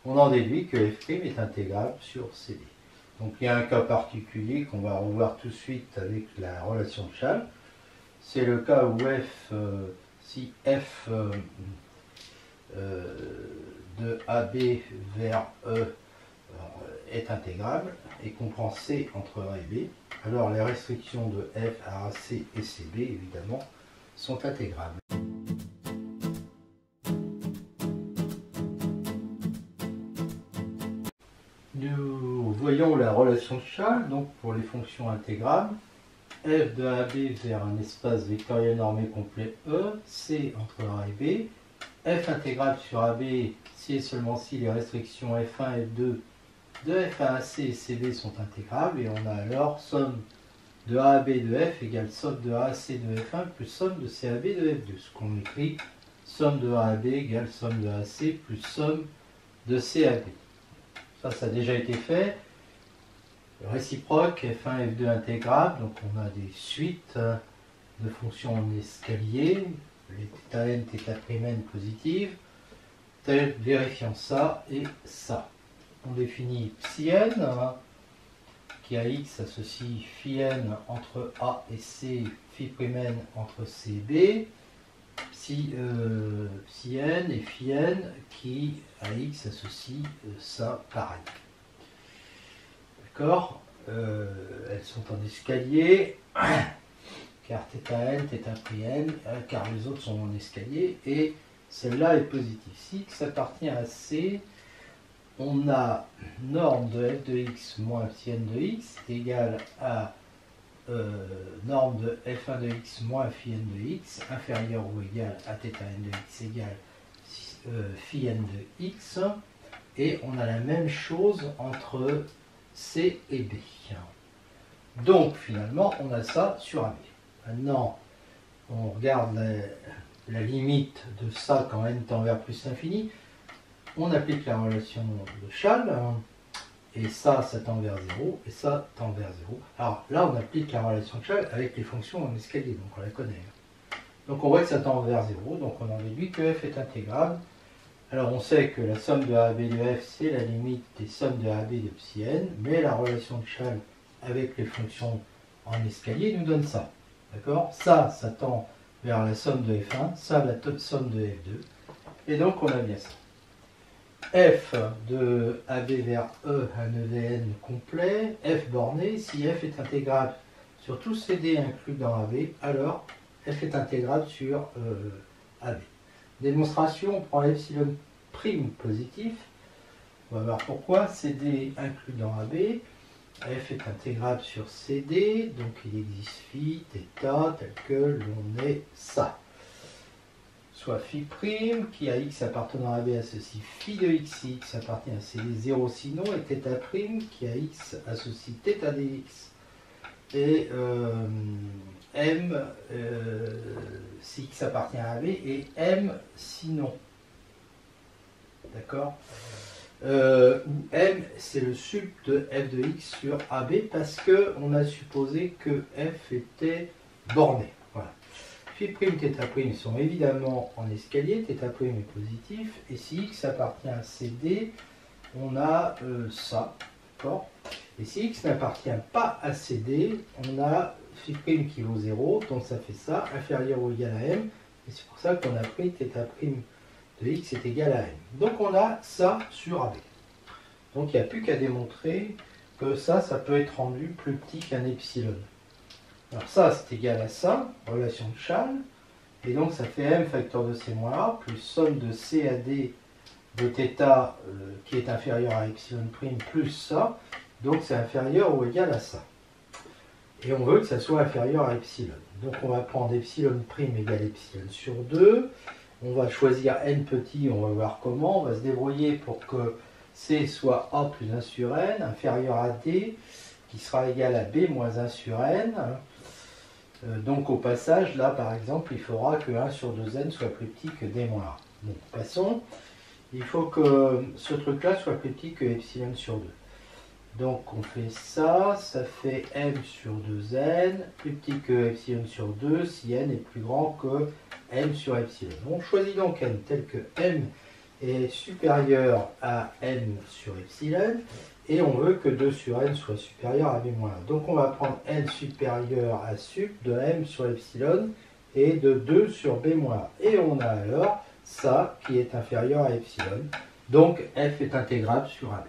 On en déduit que f' est intégrable sur CD. Donc, il y a un cas particulier qu'on va revoir tout de suite avec la relation de Schall. C'est le cas où si f de AB vers E est intégrable et qu'on prend C entre A et B, alors les restrictions de F à AC et CB, évidemment, sont intégrables. Nous voyons la relation de Schall, donc pour les fonctions intégrables. F de AB vers un espace vectoriel normé complet E, C entre A et B, f intégrable sur AB si et seulement si les restrictions f1 et f2 de f à AC et CB sont intégrables, et on a alors somme de AAB de f égale somme de AAC de f1 plus somme de CAB de f2. Ce qu'on écrit, somme de AAB égale somme de AAC plus somme de CAB. Ça a déjà été fait. Réciproque, f1, f2 intégrable, donc on a des suites de fonctions en escalier, les θn, θ'n positives, vérifiant ça et ça. On définit psi n, qui à x associe phi n entre A et C, phi' n entre C et B, psi n et phi n qui à x associe ça pareil. D'accord, elles sont en escalier, car θn, θ'n, car les autres sont en escalier, et celle-là est positive. Si x appartient à C, on a norme de f de x moins psi n de x égale à norme de f1 de x moins phi n de x inférieur ou égal à θn de x égale phi n de x, et on a la même chose entre C et B. Donc finalement on a ça sur AB. Maintenant on regarde la limite de ça quand n tend vers plus l'infini. On applique la relation de Schall, et ça tend vers 0, et ça tend vers 0. Alors là on applique la relation de Schall avec les fonctions en escalier, donc on la connaît. Donc on voit que ça tend vers 0, donc on en déduit que f est intégrable. Alors on sait que la somme de AAB de f, c'est la limite des sommes de AAB de psi n, mais la relation de Schall avec les fonctions en escalier nous donne ça. D'accord? Ça tend vers la somme de f1, ça la somme de f2, et donc on a bien ça. F de AB vers E, un EVN complet, f borné, si f est intégrable sur tous CD inclus dans AB, alors f est intégrable sur AB. Démonstration, on prend l'epsilon prime positif. On va voir pourquoi. CD inclus dans AB. F est intégrable sur CD. Donc il existe phi, θ, tel que l'on est ça. Soit phi prime, qui à x appartenant à AB associe phi de x appartient à CD 0 sinon, et θ prime, qui à x associe θ dx. Et M, si x appartient à AB, et M sinon. D'accord, où M c'est le sup de f de x sur AB parce qu'on a supposé que f était borné. Voilà. Phi prime, θ prime sont évidemment en escalier, θ prime est positif, et si x appartient à CD, on a ça. D'accord, et si x n'appartient pas à CD, on a phi prime qui vaut 0, donc ça fait ça, inférieur ou égal à M, et c'est pour ça qu'on a pris θ prime de x est égal à M. Donc on a ça sur AB. Donc il n'y a plus qu'à démontrer que ça peut être rendu plus petit qu'un epsilon. Alors ça, c'est égal à ça, relation de Chasles, et donc ça fait M facteur de C moins A, plus somme de C à D de θ qui est inférieur à epsilon prime, plus ça, donc c'est inférieur ou égal à ça. Et on veut que ça soit inférieur à epsilon. Donc on va prendre epsilon prime égale epsilon sur 2, on va choisir n petit, on va voir comment, on va se débrouiller pour que C soit A plus 1 sur n, inférieur à D, qui sera égal à B moins 1 sur n. Donc au passage, là par exemple, il faudra que 1 sur 2n soit plus petit que D moins A. Bon, passons. Il faut que ce truc-là soit plus petit que epsilon sur 2. Donc on fait ça, ça fait m sur 2n, plus petit que epsilon sur 2, si n est plus grand que m sur epsilon. On choisit donc n tel que m est supérieur à n sur epsilon, et on veut que 2 sur n soit supérieur à b moins 1. Donc on va prendre n supérieur à sup de m sur epsilon et de 2 sur b moins 1. Et on a alors ça qui est inférieur à epsilon. Donc f est intégrable sur AB.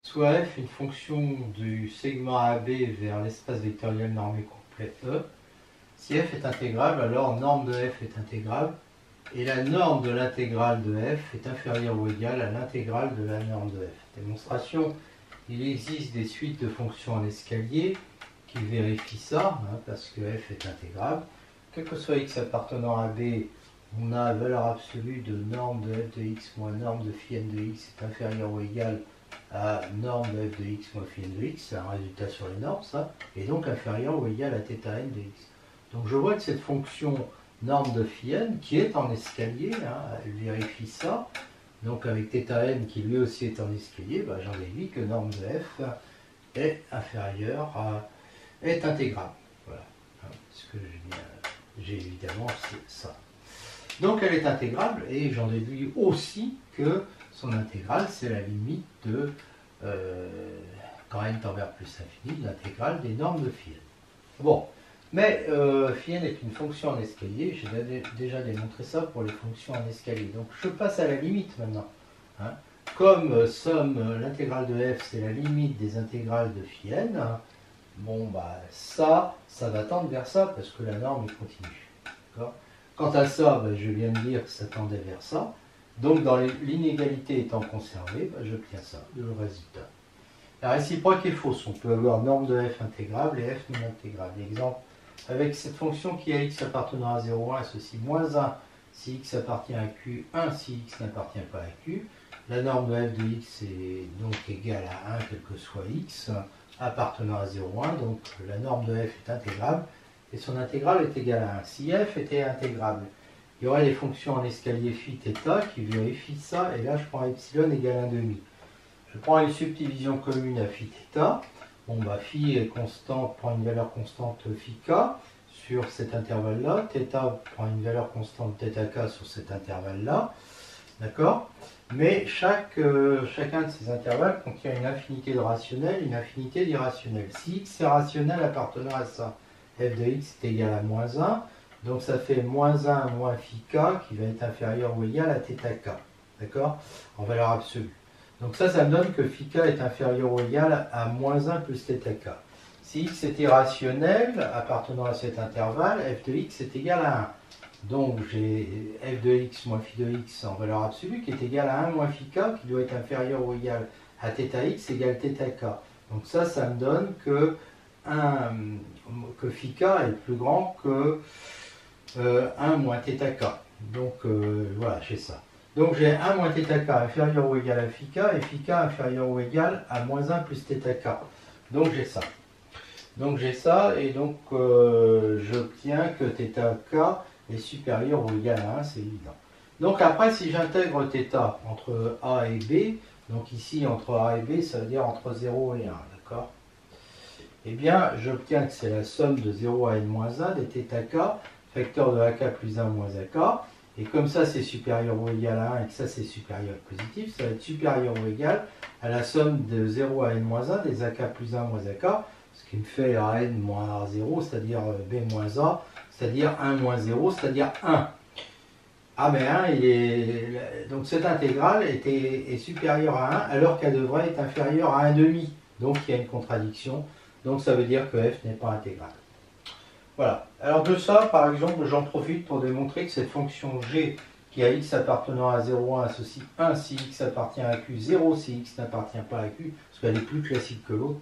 Soit f une fonction du segment AB vers l'espace vectoriel normé complet E. Si f est intégrable, alors norme de f est intégrable, et la norme de l'intégrale de f est inférieure ou égale à l'intégrale de la norme de f. Démonstration, il existe des suites de fonctions en escalier qui vérifient ça, parce que f est intégrable. Quel que soit x appartenant à B, on a valeur absolue de norme de f de x moins norme de phi n de x est inférieure ou égale à norme de f de x moins phi n de x, c'est un résultat sur les normes, ça, et donc inférieur ou égal à θ n de x. Donc je vois que cette fonction norme de phi n, qui est en escalier, elle vérifie ça, donc avec θ n qui lui aussi est en escalier, j'en déduis que norme de f est inférieure à, est intégrable. Voilà, ce que j'ai évidemment ça. Donc elle est intégrable, et j'en déduis aussi que son intégrale, c'est la limite de, quand n tend vers plus infini, de l'intégrale des normes de phi n. Bon, mais phi n est une fonction en escalier, j'ai déjà démontré ça pour les fonctions en escalier. Donc je passe à la limite maintenant. Comme somme, l'intégrale de f, c'est la limite des intégrales de phi n, bon, ça va tendre vers ça, parce que la norme est continue. D'accord ? Quant à ça, je viens de dire que ça tendait vers ça. Donc, dans l'inégalité étant conservée, j'obtiens ça, le résultat. La réciproque est fausse. On peut avoir norme de f intégrable et f non intégrable. Exemple, avec cette fonction qui a x appartenant à 0,1 associe moins 1 si x appartient à q, 1 si x n'appartient pas à q. La norme de f de x est donc égale à 1 quel que soit x appartenant à 0,1. Donc, la norme de f est intégrable. Et son intégrale est égale à 1. Si f était intégrable, il y aurait les fonctions en escalier phi θ qui vérifient ça, et là je prends epsilon égale 1,5. Je prends une subdivision commune à phi θ. Bon, phi est constante, prend une valeur constante phi k sur cet intervalle-là. Θ prend une valeur constante θk sur cet intervalle-là. D'accord ? Mais chacun de ces intervalles contient une infinité de rationnels, une infinité d'irrationnels. Si x est rationnel appartenant à ça, f de x est égal à moins 1, donc ça fait moins 1 moins phi k qui va être inférieur ou égal à θk, d'accord, en valeur absolue. Donc ça me donne que phi k est inférieur ou égal à moins 1 plus θk. Si x était rationnel appartenant à cet intervalle, f de x est égal à 1. Donc j'ai f de x moins phi de x en valeur absolue qui est égal à 1 moins phi k qui doit être inférieur ou égal à θx égale θk. Donc ça me donne que phi k est plus grand que 1 moins θk. Donc voilà, j'ai ça. Donc j'ai 1 moins θk inférieur ou égal à phi k et phi k inférieur ou égal à moins 1 plus θk. Donc j'ai ça. Et donc j'obtiens que θk est supérieur ou égal à 1, c'est évident. Donc après, si j'intègre θ entre A et B, donc ici entre A et B, ça veut dire entre 0 et 1, d'accord? Eh bien, j'obtiens que c'est la somme de 0 à n-1 des θk, facteur de ak plus 1 moins ak. Et comme ça, c'est supérieur ou égal à 1 et que ça, c'est supérieur ou positif, ça va être supérieur ou égal à la somme de 0 à n-1 des ak plus 1 moins ak, ce qui me fait an moins a0, c'est-à-dire b moins a, c'est-à-dire 1 moins 0, c'est-à-dire 1. Ah mais 1, donc cette intégrale est supérieure à 1 alors qu'elle devrait être inférieure à 1,5. Donc il y a une contradiction. Donc ça veut dire que f n'est pas intégrale. Voilà. Alors de ça, par exemple, j'en profite pour démontrer que cette fonction g qui a x appartenant à 0, 1 associe 1 si x appartient à q, 0 si x n'appartient pas à q, parce qu'elle est plus classique que l'autre,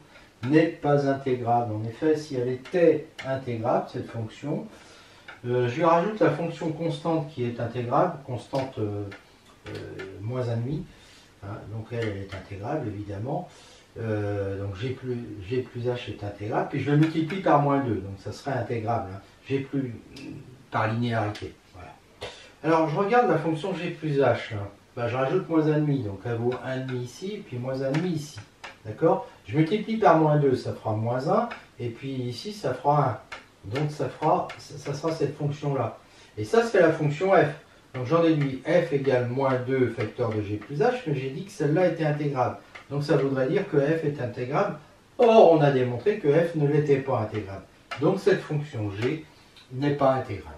n'est pas intégrable. En effet, si elle était intégrable, cette fonction, je lui rajoute la fonction constante qui est intégrable, constante moins 1,5, hein, donc elle est intégrable évidemment. Donc g plus h est intégrable, puis je le multiplie par moins 2, donc ça serait intégrable, hein. G plus par linéarité. Voilà. Alors je regarde la fonction g plus h, hein. Ben, je rajoute moins 1,5, donc elle vaut 1,5 ici, puis moins 1,5 ici. D'accord? Je multiplie par moins 2, ça fera moins 1, et puis ici ça fera 1. Donc ça sera cette fonction-là. Et ça c'est la fonction f. Donc j'en déduis f égale moins 2 facteur de g plus h, mais j'ai dit que celle-là était intégrable. Donc ça voudrait dire que f est intégrable. Or, on a démontré que f ne l'était pas intégrable. Donc cette fonction g n'est pas intégrable.